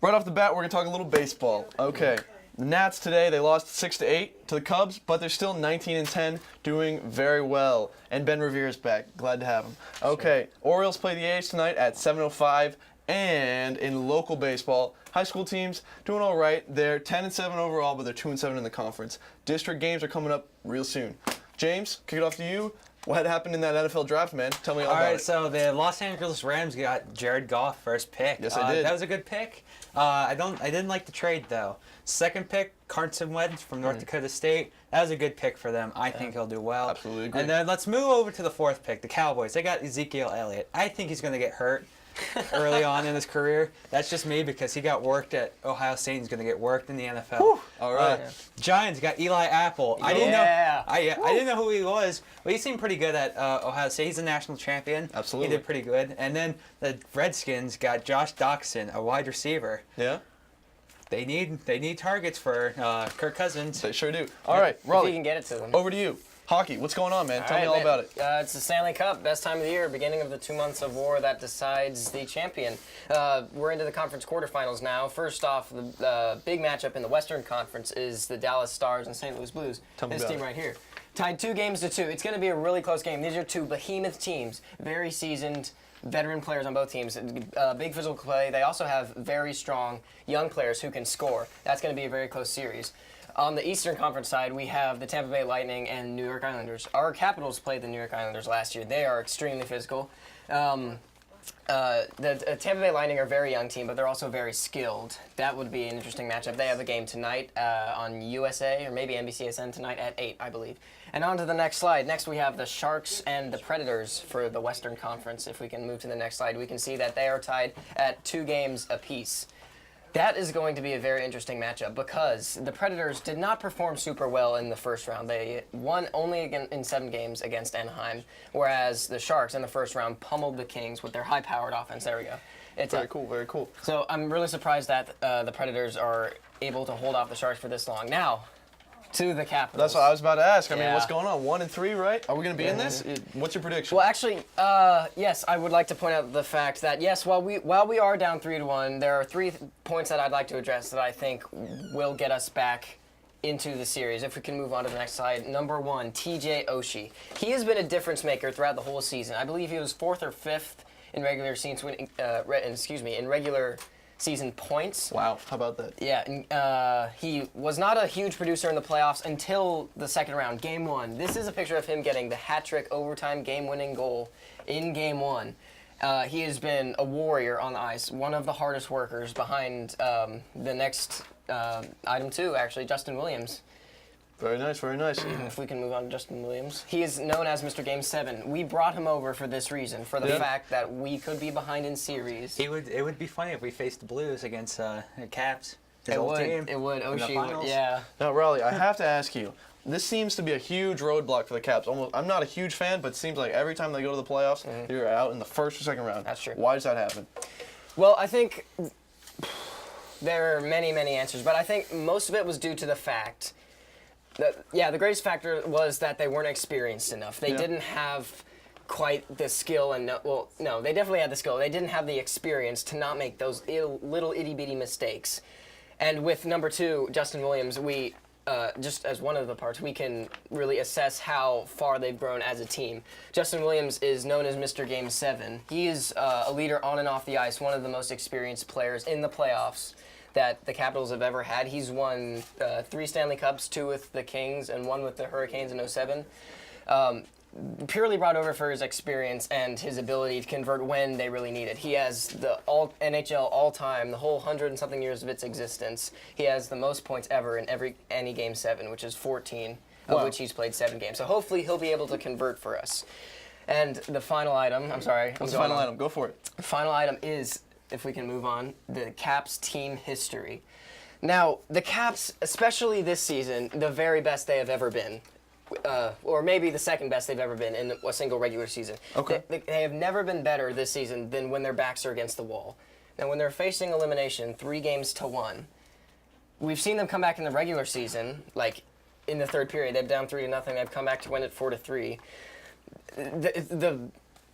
Right off the bat, we're going to talk a little baseball. Okay, the Nats today, they lost 6-8 to the Cubs, but they're still 19-10, doing very well. And Ben Revere's back. Glad to have him. Okay, Orioles play the A's tonight at 7:05, and in local baseball, high school teams doing all right. They're 10-7 overall, but they're 2-7 in the conference. District games are coming up real soon. James, kick it off to you. What happened in that NFL draft, man? Tell me all All about right, it. so the Los Angeles Rams got Jared Goff first pick. Yes, I did. That was a good pick. I didn't like the trade though. Second pick, Carson Wentz from North Dakota State. That was a good pick for them. I think he'll do well. Absolutely agree. And then let's move over to the fourth pick, the Cowboys. They got Ezekiel Elliott. I think he's going to get hurt early on in his career. That's just me because he got worked at Ohio State. He's going to get worked in the NFL. All right. Giants got Eli Apple. I didn't know. Yeah. I didn't know who he was, but he seemed pretty good at Ohio State. He's a national champion. Absolutely. He did pretty good. And then the Redskins got Josh Doxson, a wide receiver. Yeah, They need targets for Kirk Cousins. they sure do. All right, If you Raleigh, can get it to them. over to you. Hockey, what's going on, man? Tell me all about it. It's the Stanley Cup, best time of the year, beginning of the 2 months of war that decides the champion. We're into the conference quarterfinals now. First off, the big matchup in the Western Conference is the Dallas Stars and St. Louis Blues. Tell me This about team it. right here. Tied 2-2. It's going to be a really close game. These are two behemoth teams, very seasoned veteran players on both teams. Big physical play. They also have very strong young players who can score. That's going to be a very close series. On the Eastern Conference side, we have the Tampa Bay Lightning and New York Islanders. Our Capitals played the New York Islanders last year. They are extremely physical. The Tampa Bay Lightning are a very young team, but they're also very skilled. That would be an interesting matchup. They have a game tonight on USA, or maybe NBCSN tonight at 8, I believe. And on to the next slide. Next, we have the Sharks and the Predators for the Western Conference. If we can move to the next slide, we can see that they are tied at 2 games apiece. That is going to be a very interesting matchup because the Predators did not perform super well in the first round. They won only in 7 games against Anaheim, whereas the Sharks in the first round pummeled the Kings with their high-powered offense. There we go. It's Very cool, very cool. So I'm really surprised that the Predators are able to hold off the Sharks for this long. Now, to the Capitals. That's what I was about to ask. I mean, Yeah. what's going on? 1-3, right? Are we going to be in this? What's your prediction? Well, actually, yes, I would like to point out the fact that yes, while we are down 3-1, there are 3 points that I'd like to address that I think will get us back into the series. If we can move on to the next slide. Number 1, TJ Oshie. He has been a difference maker throughout the whole season. I believe he was 4th or 5th in regular season points. Wow, how about that? Yeah, and, he was not a huge producer in the playoffs until the second round, Game 1. This is a picture of him getting the hat-trick overtime game-winning goal in Game 1. He has been a warrior on the ice, one of the hardest workers behind the next item 2, actually, Justin Williams. Very nice, very nice. If we can move on to Justin Williams. He is known as Mr. Game 7. We brought him over for this reason, for the fact that we could be behind in series. It would be funny if we faced the Blues against Caps. His It old would. team. It would. in the Oshie would. finals. Yeah. Now, Raleigh, I have to ask you. This seems to be a huge roadblock for the Caps. I'm not a huge fan, but it seems like every time they go to the playoffs, they're out in the first or second round. That's true. Why does that happen? Well, I think there are many, many answers, but I think most of it was due to the fact that, the greatest factor was that they weren't experienced enough. They didn't have quite the skill and no, they definitely had the skill. They didn't have the experience to not make those little itty-bitty mistakes. And with number 2, Justin Williams, we just as one of the parts, we can really assess how far they've grown as a team. Justin Williams is known as Mr. Game 7. He is a leader on and off the ice, one of the most experienced players in the playoffs that the Capitals have ever had. He's won 3 Stanley Cups, 2 with the Kings and 1 with the Hurricanes in 07. Purely brought over for his experience and his ability to convert when they really need it. He has the NHL all-time, the whole 100 and something years of its existence. He has the most points ever in any Game 7, which is 14, of which he's played 7 games. So hopefully he'll be able to convert for us. And the final item, I'm sorry. What's the final item? Go for it. The final item is, if we can move on, the Caps team history. Now, the Caps, especially this season, the very best they have ever been. Or maybe the second best they've ever been in a single regular season. Okay. They have never been better this season than when their backs are against the wall. Now, when they're facing elimination, 3-1, we've seen them come back in the regular season, like in the third period. They're down 3-0. They've come back to win it 4-3.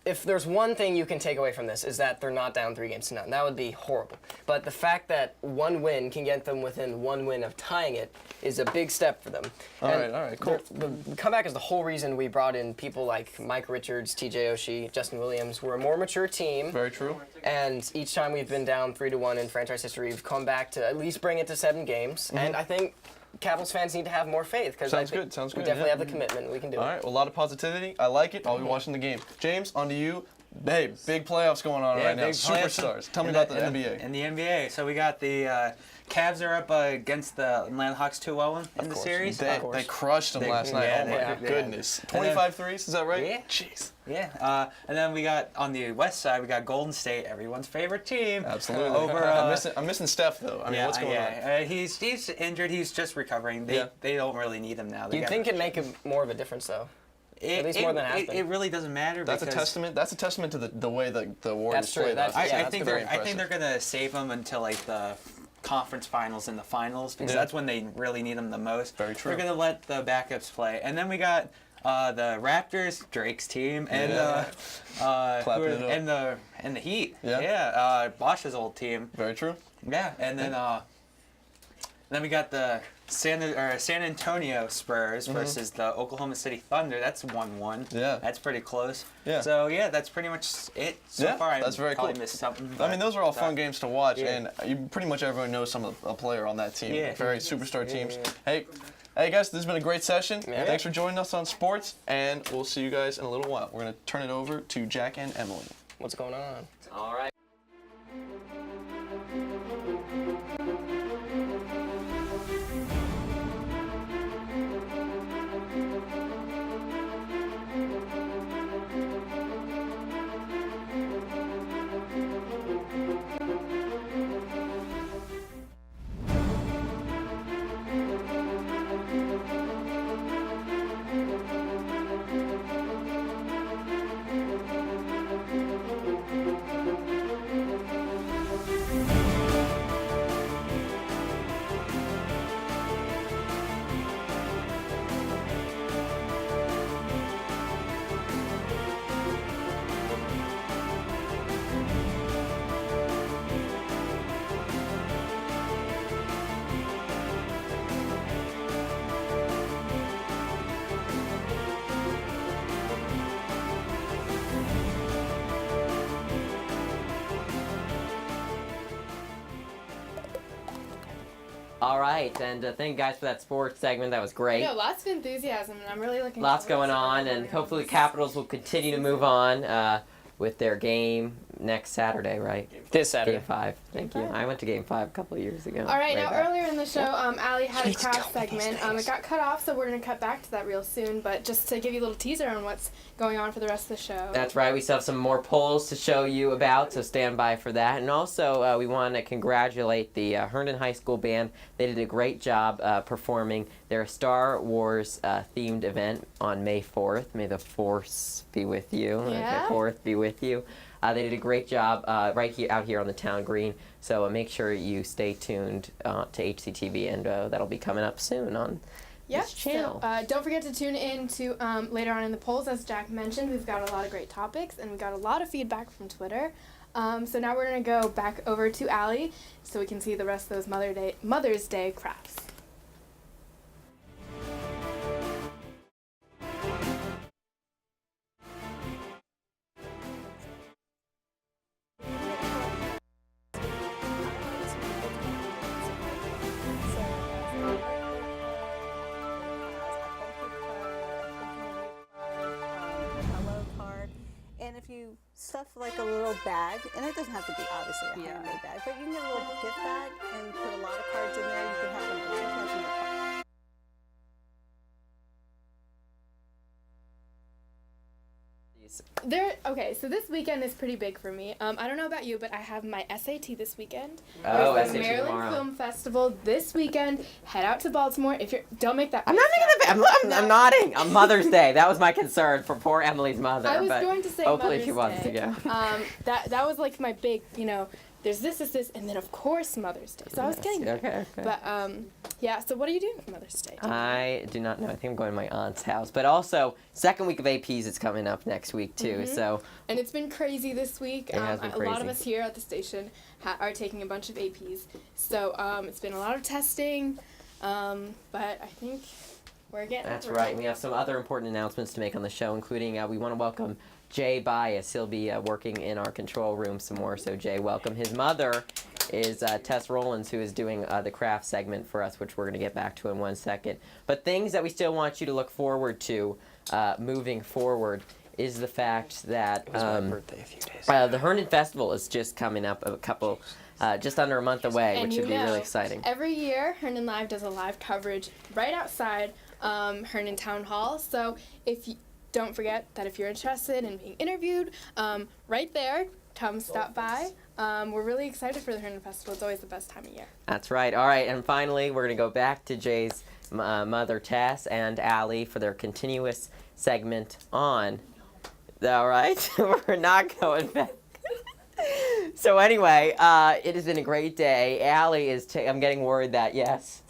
If there's one thing you can take away from this is that they're not down 3-0. That would be horrible. But the fact that one win can get them within 1 win of tying it is a big step for them. All right, cool. The comeback is the whole reason we brought in people like Mike Richards, TJ Oshie, Justin Williams. We're a more mature team. Very true. And each time we've been down 3-1 in franchise history, we've come back to at least bring it to 7 games. And I think Capitals fans need to have more faith because Sounds we good, definitely have the commitment. We can do All it. right, well, a lot of positivity. I like it. I'll be watching the game. James, on to you. Hey, big playoffs going on right now. big playoffs. Superstars. Tell me about the NBA. In the NBA, so we got the Cavs are up against the Atlanta Hawks 2-0 in the series. They crushed them last night. yeah, Oh, my they- goodness. And 25 threes, is that right? Yeah. Jeez. Yeah, and then we got on the west side, we got Golden State, everyone's favorite team. Absolutely. Over, I'm missing Steph, though. I mean, what's going on? He's injured. He's just recovering. Yeah. They don't really need him now. They You'd got- think it'd make more of a difference, though. At least more than it has been. It really doesn't matter. That's a because testament. That's a testament to the way the Warriors That's true. play. That's- I yeah, think very I think impressive. they're gonna save him until like the conference finals and the finals because Yeah. that's when they really need him the most. Very true. They're gonna let the backups play, and then we got the Raptors, Drake's team, and Clapping it up. and the Heat. Yeah. Bosch's old team. Very true. Yeah, and then we got the San Antonio Spurs versus the Oklahoma City Thunder. That's 1-1. Yeah. That's pretty close. Yeah. So yeah, that's pretty much it so Yeah, far. I that's very probably cool. missed something. I mean, those are all but- fun games to watch, Yeah. and pretty much everyone knows a player on that team. Yeah. Very superstar teams. Hey guys, this has been a great session. Yeah. Thanks for joining us on sports, and we'll see you guys in a little while. We're gonna turn it over to Jack and Emily. What's going on? All right. All right, and thank you guys for that sports segment. That was great. No, lots of enthusiasm, and I'm really looking Lots forward going to on, it. and hopefully the Capitals will continue to move on with their game next Saturday, right? This Saturday. Game 5. Thank you. I went to Game 5 a couple of years ago. All right, way now back. earlier in the show, Allie had a need to tell craft me these segment. things. It got cut off, so we're going to cut back to that real soon. But just to give you a little teaser on what's going on for the rest of the show. That's right. We still have some more polls to show you about, so stand by for that. And also, we want to congratulate the Herndon High School band. They did a great job performing their Star Wars themed event on May 4th. May the Force be with you. Yeah. The 4th be with you. They did a great job right here, out here on the town green. So make sure you stay tuned to HCTV, and that'll be coming up soon on Yep. this channel. So, don't forget to tune in to later on in the polls. As Jack mentioned, we've got a lot of great topics, and we got a lot of feedback from Twitter. So now we're going to go back over to Allie so we can see the rest of those Mother's Day crafts. Hello card. And if you stuff like a little bag, and it doesn't have to be obviously a handmade bag, but you can get a little gift bag and put a lot of cards in there. You can have them blank as in your card. Okay, so this weekend is pretty big for me. I don't know about you, but I have my SAT this weekend. Oh, There's the SAT Maryland tomorrow. Film Festival this weekend. Head out to Baltimore. If you're, don't make that. I'm not making the. I'm nodding. On Mother's Day, that was my concern for poor Emily's mother. I was but going to say hopefully Mother's she wants Day. to go. That was like my big, there's this, and then of course Mother's Day. So I was getting there. Okay. But yeah. So what are you doing for Mother's Day? I do not know. I think I'm going to my aunt's house. But also, second week of APs is coming up next week too. So And it's been crazy this week. It has been A lot of crazy. us here at the station are taking a bunch of APs. So it's been a lot of testing. But I think we're getting that's over right. it. We have some other important announcements to make on the show, including we want to welcome Jay Bias. He'll be working in our control room some more. So Jay, welcome. His mother is Tess Rollins, who is doing the craft segment for us, which we're going to get back to in 1 second. But things that we still want you to look forward to moving forward is the fact that It was my birthday a few days ago. the Herndon Festival is just coming up a couple, just under a month away, And which you would be really know, exciting. Every year, Herndon Live does a live coverage right outside Herndon Town Hall. So if you don't forget that if you're interested in being interviewed, right there, come stop by. We're really excited for the Herndon Festival. It's always the best time of year. That's right. All right, and finally, we're going to go back to Jay's mother, Tess, and Allie for their continuous segment on. All right, we're not going back. So anyway, it has been a great day. Allie is. I'm getting worried that yes.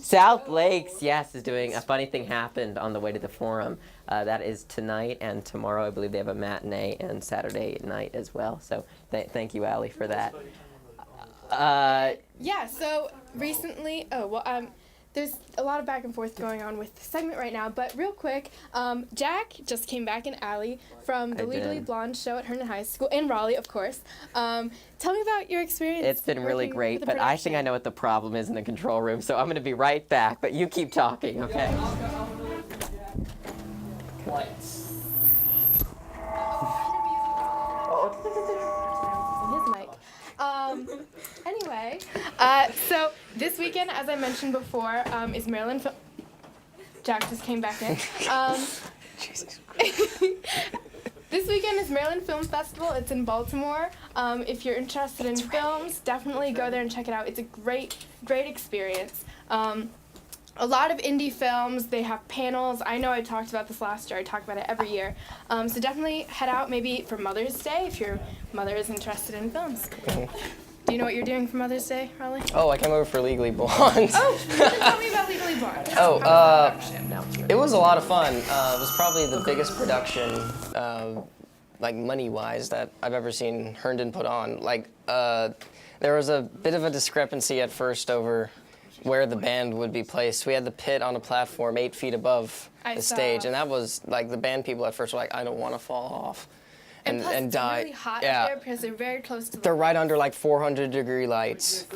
South Lakes, yes, is doing a funny thing happened on the way to the forum. That is tonight and tomorrow. I believe they have a matinee and Saturday night as well. So thank you, Allie, for that. Yeah, so recently, there's a lot of back and forth going on with the segment right now, but real quick, Jack just came back in Allie from the I Legally did. Blonde show at Herndon High School, in Raleigh, of course. Tell me about your experience. It's been really working with great, the but I think I production. know what the problem is in the control room, so I'm going to be right back, but you keep talking, okay? His mic. Anyway, so this weekend, as I mentioned before, is Maryland Film. Jack just came back in. Jesus. This weekend is Maryland Film Festival. It's in Baltimore. If you're interested in films, definitely go there and check it out. It's a great experience. A lot of indie films. They have panels. I know I talked about this last year. I talk about it every year. So definitely head out maybe for Mother's Day if your mother is interested in films. Do you know what you're doing for Mother's Day, Raleigh? Oh, I came over for Legally Blonde. Oh, tell me about Legally Blonde. It was a lot of fun. It was probably the biggest production, like money-wise, that I've ever seen Herndon put on. Like, there was a bit of a discrepancy at first over where the band would be placed. We had the pit on a platform 8 feet above I the saw. stage, and that was like the band people at first were like, I don't want to fall off And plus, and it's die. really hot Yeah. up there because they're very close to the They're right under like 400-degree lights.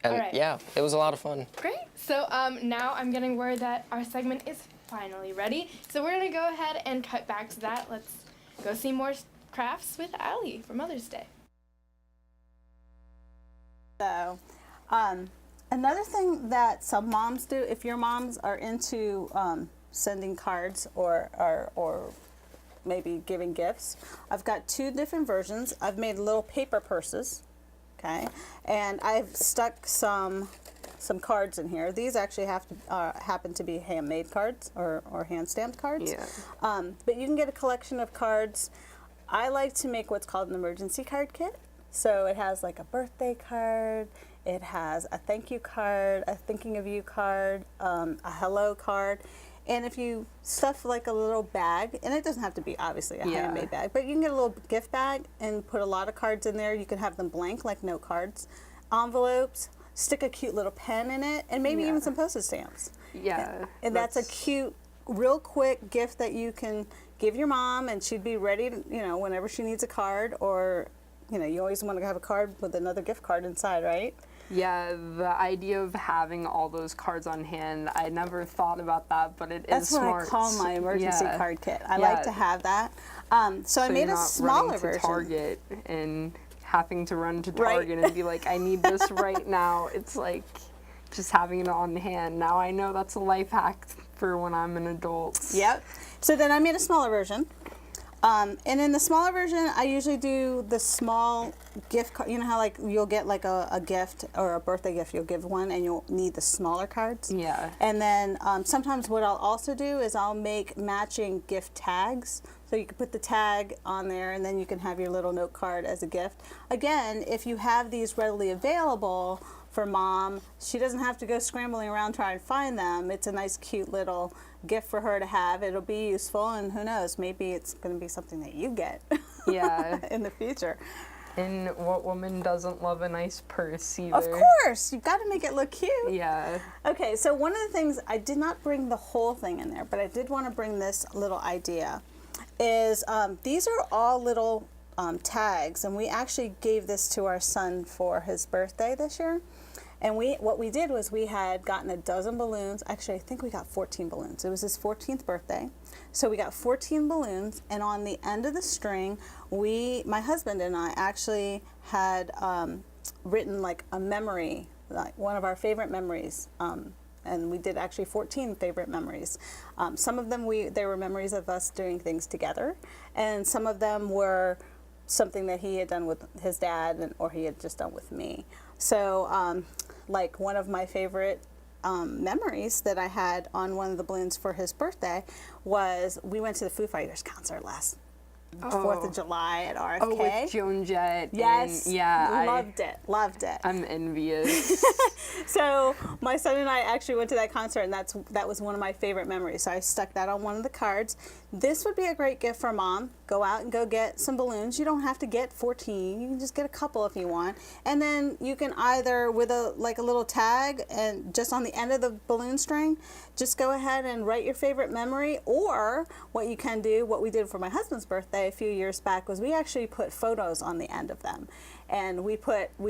And All right. yeah, it was a lot of fun. Great. So now I'm getting word that our segment is finally ready. So we're gonna go ahead and cut back to that. Let's go see more crafts with Allie for Mother's Day. So, another thing that some moms do, if your moms are into sending cards or maybe giving gifts, I've got 2 different versions. I've made little paper purses, okay, and I've stuck some cards in here. These actually happen to be handmade cards or hand stamped cards. Yeah. But you can get a collection of cards. I like to make what's called an emergency card kit. So it has like a birthday card, it has a thank you card, a thinking of you card, a hello card. And if you stuff like a little bag, and it doesn't have to be obviously a handmade bag, but you can get a little gift bag and put a lot of cards in there. You can have them blank, like note cards, envelopes, stick a cute little pen in it, and maybe even some postage stamps. Yeah. And that's a cute, real quick gift that you can give your mom, and she'd be ready to, whenever she needs a card, or, you always want to have a card with another gift card inside, right? Yeah, the idea of having all those cards on hand, I never thought about that, but That's is smart. what I call my emergency Yeah. card kit. I Yeah. like to have that. So I So made you're a not smaller running to version. Target and having to run to Right. Target and be like, I need this right now. It's like just having it on hand. Now I know that's a life hack for when I'm an adult. Yep. So then I made a smaller version. And in the smaller version, I usually do the small gift card. You know how like you'll get like a gift or a birthday gift, you'll give one and you'll need the smaller cards. Yeah. And then sometimes what I'll also do is I'll make matching gift tags. So you can put the tag on there and then you can have your little note card as a gift. Again, if you have these readily available for mom, she doesn't have to go scrambling around trying to find them. It's a nice cute little gift for her to have. It'll be useful, and who knows, maybe it's going to be something that you get Yeah. in the future. And what woman doesn't love a nice purse either? Of course, you've got to make it look cute. Yeah. Okay, so one of the things, I did not bring the whole thing in there, but I did want to bring this little idea, is these are all little tags, and we actually gave this to our son for his birthday this year. And what we did was we had gotten a dozen balloons. Actually, I think we got 14 balloons. It was his 14th birthday. So we got 14 balloons, and on the end of the string, my husband and I actually had written like a memory, like one of our favorite memories. And we did actually 14 favorite memories. Some of them, they were memories of us doing things together, and some of them were something that he had done with his dad or he had just done with me. So like one of my favorite memories that I had on one of the balloons for his birthday was we went to the Foo Fighters concert last 4th of July at RFK. Oh, with Joan Jett. Yes. And yeah. Loved it. I'm envious. So my son and I actually went to that concert, and that was one of my favorite memories. So I stuck that on one of the cards. This would be a great gift for mom. Go out and go get some balloons. You don't have to get 14. You can just get a couple if you want. And then you can either, with a little tag and just on the end of the balloon string, just go ahead and write your favorite memory. Or what you can do, what we did for my husband's birthday a few years back, was we actually put photos on the end of them. And we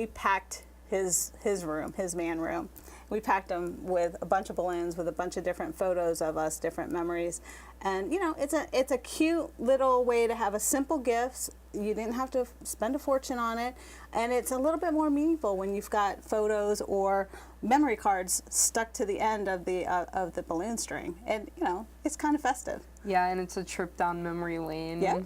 packed his room, his man room. We packed them with a bunch of balloons with a bunch of different photos of us, different memories. And it's a cute little way to have a simple gift. You didn't have to spend a fortune on it, and it's a little bit more meaningful when you've got photos or memory cards stuck to the end of the balloon string. And it's kind of festive. Yeah, and it's a trip down memory lane. Yeah.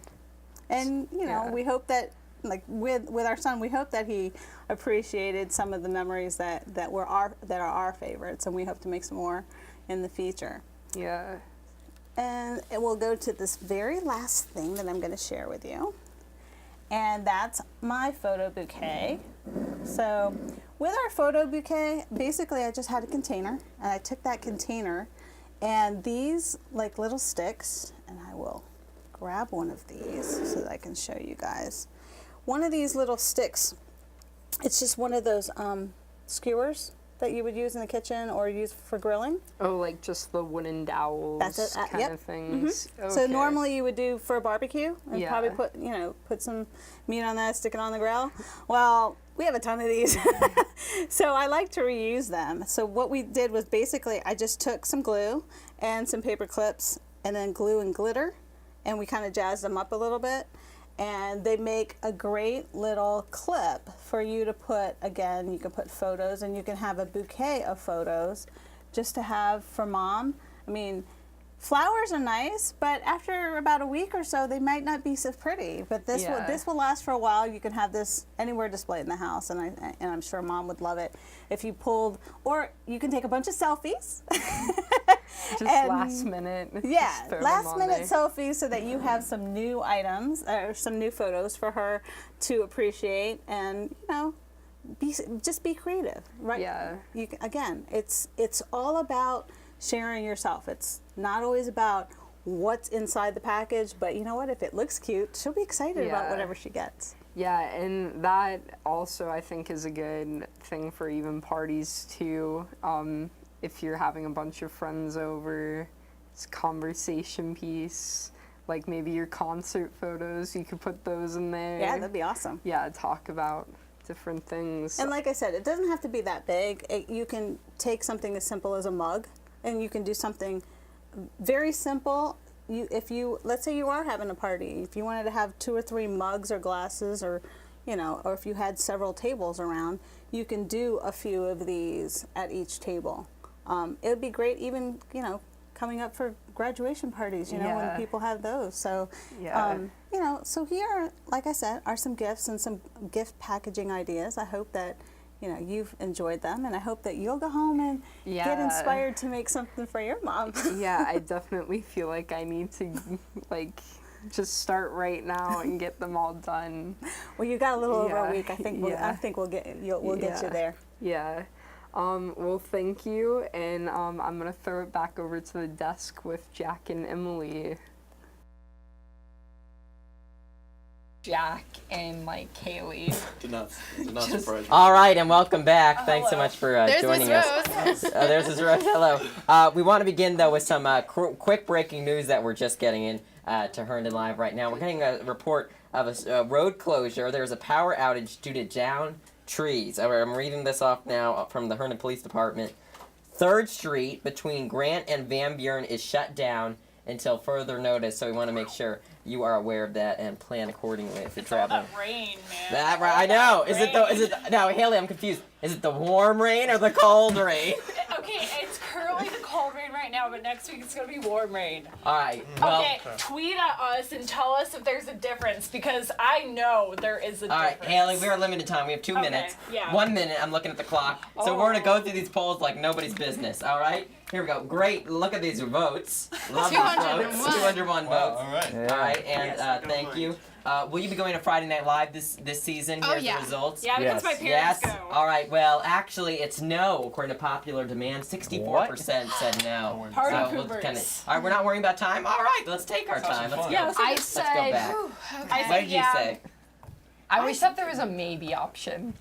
And we hope that, like with our son, we hope that he appreciated some of the memories that are our favorites, and we hope to make some more in the future. Yeah. And it will go to this very last thing that I'm going to share with you, and that's my photo bouquet. So with our photo bouquet, basically I just had a container, and I took that container and these like little sticks, and I will grab one of these so that I can show you guys. One of these little sticks, it's just one of those skewers that you would use in the kitchen or use for grilling. Oh, like just the wooden dowels That's it, kind yep. of things. So Okay. normally you would do for a barbecue and Yeah. probably put some meat on that, stick it on the grill. Well, we have a ton of these. So I like to reuse them. So what we did was basically I just took some glue and some paper clips and then glue and glitter, and we kind of jazzed them up a little bit. And they make a great little clip for you to put, again, you can put photos and you can have a bouquet of photos just to have for mom. I mean, flowers are nice, but after about a week or so, they might not be so pretty. But this Yeah. this will last for a while. You can have this anywhere displayed in the house, and I'm sure mom would love it if you pulled, or you can take a bunch of selfies. Just and- last minute. Yeah, just throw them last on minute there. selfies so that you have some new items or some new photos for her to appreciate, and just be creative, right? Yeah. Again, it's all about sharing yourself. It's not always about what's inside the package, but you know what? If it looks cute, she'll be excited about Yeah. whatever she gets. Yeah, and that also I think is a good thing for even parties too. If you're having a bunch of friends over, it's a conversation piece. Like maybe your concert photos, you could put those in there. Yeah, that'd be awesome. Yeah, talk about different things. And like I said, it doesn't have to be that big. You can take something as simple as a mug, and you can do something very simple. Let's say you are having a party, if you wanted to have 2 or 3 mugs or glasses, or or if you had several tables around, you can do a few of these at each table. It would be great, even coming up for graduation parties. When Yeah. people have those. So Yeah. so here, like I said, are some gifts and some gift packaging ideas. I hope that you've enjoyed them, and I hope that you'll go home and get Yeah. inspired to make something for your mom. Yeah, I definitely feel like I need to just start right now and get them all done. Well, you got a little over Yeah. a week. I think we'll get you Yeah. there. Yeah. Well, thank you, and I'm gonna throw it back over to the desk with Jack and Emily. Jack and Kaylee. Did not surprise me. All right, and welcome back. Thanks so much for There's joining Miss us. Rose. There's Ms. Rose. Hello. We want to begin though with some quick breaking news that we're just getting in to Herndon Live right now. We're getting a report of a road closure. There's a power outage due to downed trees. I'm reading this off now from the Herndon Police Department. 3rd Street between Grant and Van Buren is shut down until further notice, so we want to make sure you are aware of that and plan accordingly if you're traveling. That rain, man. That right? I know. Is it no, Haley? I'm confused. Is it the warm rain or the cold rain? Okay, it's currently the cold rain right now, but next week it's gonna be warm rain. All right. Well, Okay, tweet at us and tell us if there's a difference, because I know there is a all right, difference. Haley. We are limited time. We have 2 Okay, minutes. yeah. 1 minute. I'm looking at the clock. So we're gonna go through these polls like nobody's business. All right. Here we go. Great. Look at these votes. Love these votes. 201 votes. All right. All right, and thank you. Will you be going to Friday Night Live this season? Oh, Here's yeah. the results. Yeah, because Yes. my parents Yes. go. All right. Well, actually, it's no. According to popular demand, 64% said no. Party we'll poopers. all right, we're not worrying about time. All right, let's take our time. Let's go. Yeah, let's I Let's go said, back. I What did you yeah. say? I wish that there was a maybe option.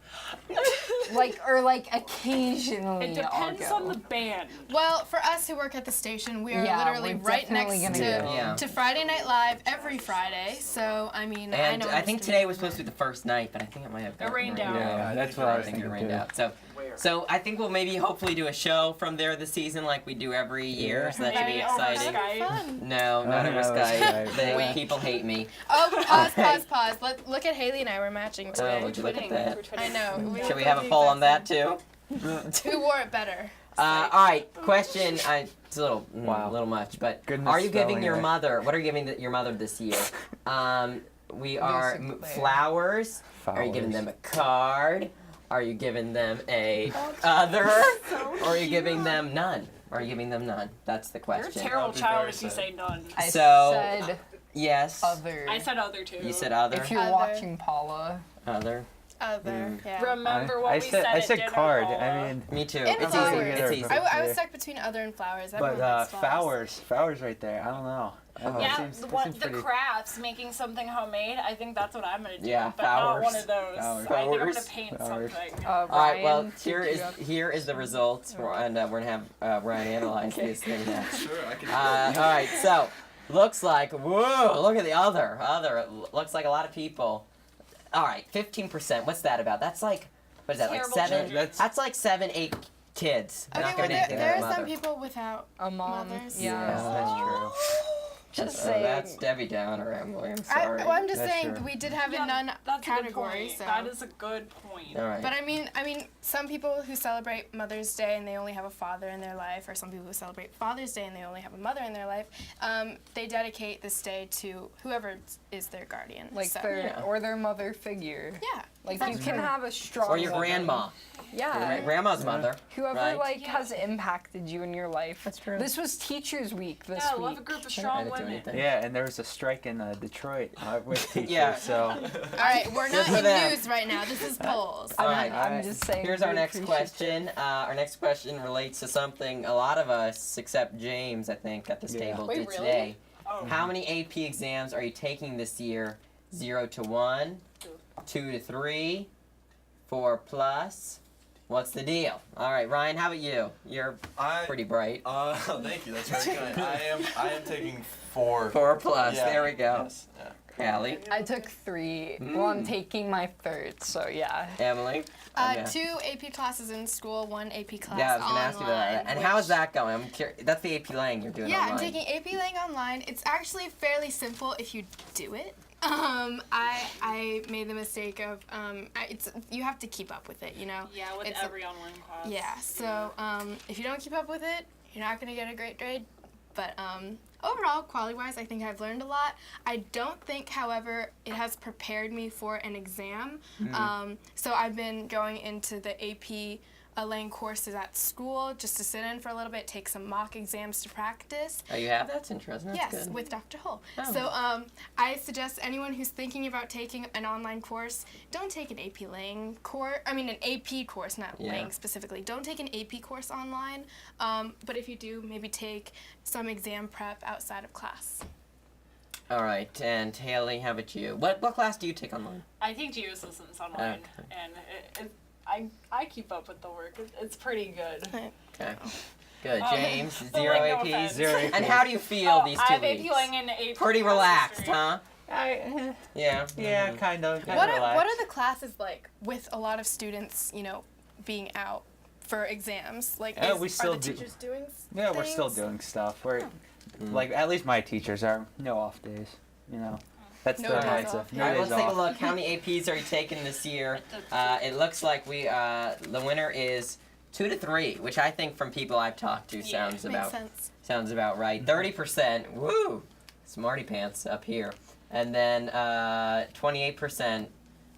or occasionally. It depends I'll go. on the band. Well, for us who work at the station, we are Yeah, literally we're right definitely next gonna to, go. Yeah. to Friday Night Live every Friday. So, I mean, I And know. I think today was supposed to be the first night, but I think it might have gotten rained out. Yeah, that's what I was think it thinking rained too. out. So I think we'll maybe hopefully do a show from there this season like we do every year. So that should be Maybe over exciting. Skype. Fun. No, not over over Skype. Skype. They- People hate me. Oh, pause. Look at Haley and I. We're matching today. Oh, would you look at that? I know. Should we have a poll on that too? Who wore it better? All right, question. It's a little, a little much, but Good are you giving misspelling your it. mother? What are you giving your mother this year? We are flowers. Are you giving them a card? Are you giving them a other? Or are you giving them none? Are you giving them none? That's the You're a question. terrible child if you say none. I So- said Yes. other. I said other too. You said other. If you're Other. watching Paula. Other. Other. Yeah. Remember what I we said said I at said dinner, card. Paula. I mean, Me too. And It's flowers. easy. It's easy. I was stuck between other and flowers. but Everyone likes flowers right there. I don't know. That Yeah, seems the pretty- crafts, making something homemade. I think that's what I'm gonna do. Yeah, but not flowers. one of those. Flowers. I think I'm gonna Flowers. paint Flowers. something. All right. Well, Ryan, here is the results, and we're gonna have Ryan analyze this thing next. Sure, I can. All right. So looks like look at the other. Looks like a lot of people. All right, 15%. What's that about? That's like what is that? Terrible like 7? children. That's like 7, 8 kids. Okay, Not well, gonna do there that, are some mother. people without A mom. mothers. Yeah. That's true. Just Oh, saying. that's Debbie Downer, Emily. I'm sorry. Well, I'm just That's saying true. we did have Yeah, a nun that's a good category. point. So. That is a good point. All right. But I mean, some people who celebrate Mother's Day and they only have a father in their life, or some people who celebrate Father's Day and they only have a mother in their life, they dedicate this day to whoever is their guardian. Like so, their mother figure. yeah. Like That's you can true. have a strong or your woman. grandma. Yeah. Your grandma's mother. Whoever right? has impacted you in your life. That's true. This was Teachers Week this Yeah, I week. love a group of I strong didn't do women. anything. Yeah, and there was a strike in Detroit with teachers. Yeah. So All right, we're not for in them. news right now. This is polls. All right. I'm just saying. Here's we our next appreciate question. Our next question relates to something a lot of us, except James, I think, at this Yeah. table Wait, did really? today. Oh. How many AP exams are you taking this year? 0 to 1, 2 to 3, 4 plus. What's the deal? All right, Ryan, how about you? You're pretty bright. Thank you. That's very kind. I am taking 4. 4 plus. Yeah, There we go. Yes. Yeah. Allie, I took 3. Well, I'm taking my 3rd, so yeah. Emily. Okay. 2 AP classes in school, 1 AP class Yeah, I was gonna online. ask you about that. And how is that going? I'm curious. That's the AP Lang you're doing Yeah, online. I'm taking AP Lang online. It's actually fairly simple if you do it. I made the mistake of you have to keep up with it, you know. Yeah, with It's every online class. Yeah, so if you don't keep up with it, you're not gonna get a great grade. But overall, quality-wise, I think I've learned a lot. I don't think, however, it has prepared me for an exam. So I've been going into the AP Lang courses at school just to sit in for a little bit, take some mock exams to practice. Oh, you have? That's interesting. That's Yes, good. with Dr. Hull. Oh. So I suggest anyone who's thinking about taking an online course, don't take an AP Lang course. I mean, an AP course, not Yeah. Lang specifically. Don't take an AP course online. But if you do, maybe take some exam prep outside of class. All right, and Haley, how about you? What class do you take online? I think Geosystem's online, Okay. and I keep up with the work. It's pretty good. Okay. Good. James, the 0 Lang, no APs. offense. 0 APs. And how do you feel these 2 I have weeks? AP Lang and AP. Pretty relaxed, huh? yeah, Yeah. kind of. What are the classes like with a lot of students, being out for exams? Like, Yeah, we still are the do- teachers doing Yeah, we're still things? doing stuff. We're like at least my teachers are no off days. That's No the days mindset. off. No All right, days let's take a off. look. How many APs are you taking this year? It looks like the winner is 2 to 3, which I think from people I've talked to sounds Makes about sense. sounds about right. 30%, woo, smarty pants up here, and then 28%.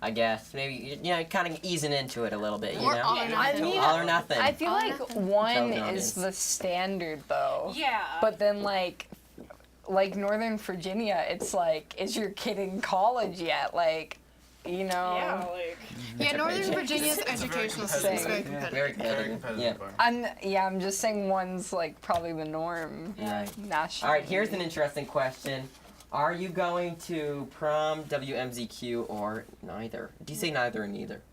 I guess maybe kind of easing into it a little bit, you Or know. all or nothing. All or nothing. I feel All like nothing. 1 Tell the audience. is the standard though. Yeah. But then like Northern Virginia, it's like, is your kid in college yet? Like, yeah, like Yeah, Northern Virginia's It's a very educational system is very competitive- competitive. Very Very competitive. competitive Yeah. bar. I'm just saying 1's like probably the norm Right. nationally. All right, here's an interesting question. Are you going to prom, WMZQ, or neither? Do you say neither or neither?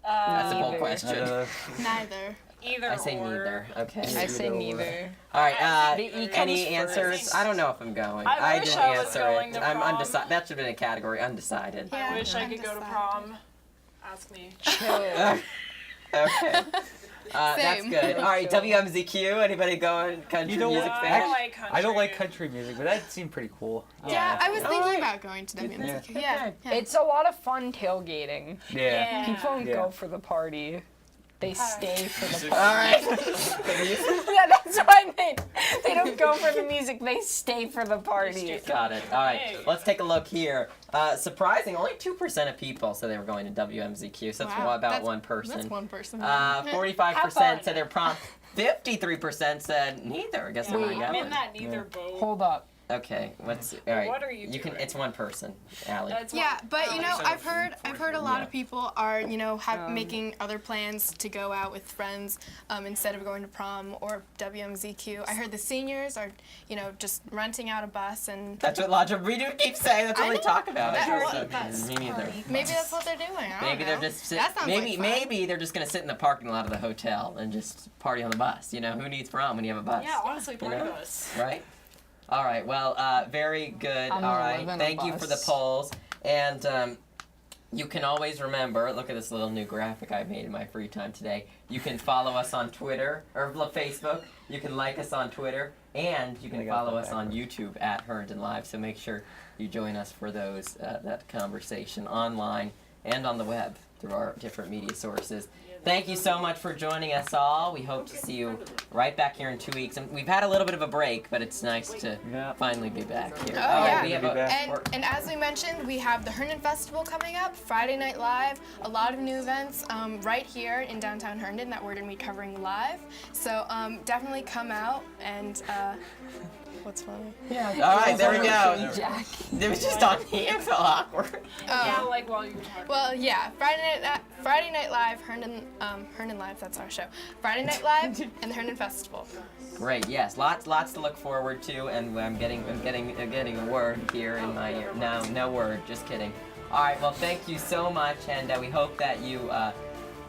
That's a bold Neither. question. Neither. either I say or. neither. Okay. I say neither. All right. The E Any comes answers? first. I don't know if I'm going. I wish didn't I was answer going it. to I'm prom. undecided. That should have been a category. Undecided. Yeah, I wish I could go to undecided. prom. Ask me. Okay. That's Same. good. All right. WMZQ. Anybody going country You know music what? fan? I like country. I don't like country music, but that seemed pretty cool. Yeah, I was thinking Alright. about going to WMCQ. think. Yeah. yeah. It's a lot of fun tailgating. Yeah. People don't Yeah. go for the party. They stay for the All right. Yeah, that's what I meant. They don't go for the music, they stay for the party. Got it. All right. Hey. Let's take a look here. Surprising, only 2% of people said they were going to WMZQ. So that's Wow, about that's- one person. That's one person. 45% said they're prom. 53% said neither. I guess they're I'm going. in that neither boat. Hold up. Okay, what's all right? What are you can. doing? It's one person, Allie. Yeah, but you know, so I've heard a lot Yeah. of people are making other plans to go out with friends instead of going to prom or WMZQ. I heard the seniors are just renting out a bus and That's what Lodge we do keep saying. That's what I we know. talk about. That- Me neither. maybe that's what they're doing. I don't Maybe know. they're just That sounds maybe like fun. maybe they're just gonna sit in the parking lot of the hotel and just party on the bus. You know, who needs prom when you have a bus? Yeah, honestly, part know? of us. Right? All right. Well, very good. I'm All gonna right. live in a Thank you for the bus. polls. And you can always remember, look at this little new graphic I made in my free time today. You can follow us on Twitter or Facebook. You can like us on Twitter. And you can follow us on YouTube at Herndon Live. So make sure you join us for those that conversation online and on the web through our different media sources. Thank you so much for joining us all. We hope to see you right back here in 2 weeks. And we've had a little bit of a break, but it's nice to finally be back here. Oh, All right, yeah. we have And as we mentioned, we have the Herndon Festival coming up, Friday Night Live, a lot of new events right here in downtown Herndon that we're going to be covering live. So definitely come out and what's funny? all right, there we go. Jack. It was just on me. It felt awkward. Yeah, like while you were talking. Well, yeah, Friday Night Live, Herndon Live, that's our show. Friday Night Live and the Herndon Festival. Great. Yes, lots to look forward to, and I'm getting a word here in my ear. No word. Just kidding. All right. Well, thank you so much, and we hope that you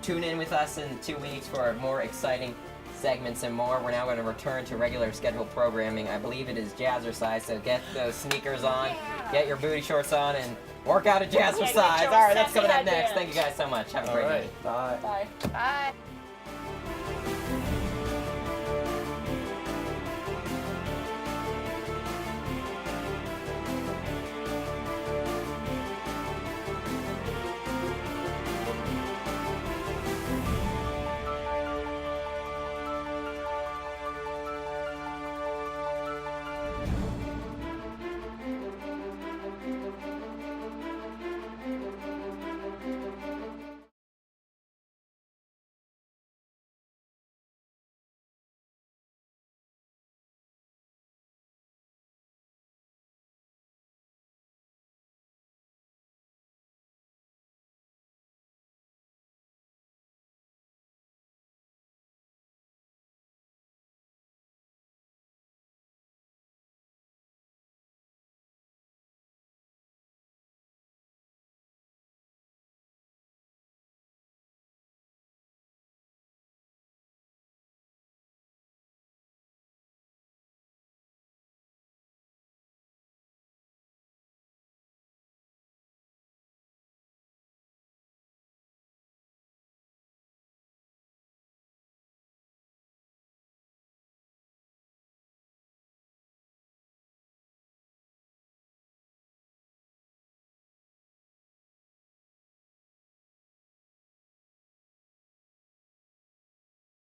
tune in with us in 2 weeks for more exciting segments and more. We're now going to return to regular scheduled programming. I believe it is jazzercise, so get those sneakers on, get your booty shorts on, and work out at jazzercise. your All right, that's coming up sassy next. headband. Thank you guys so much. Have a great night. Bye. Bye. Bye.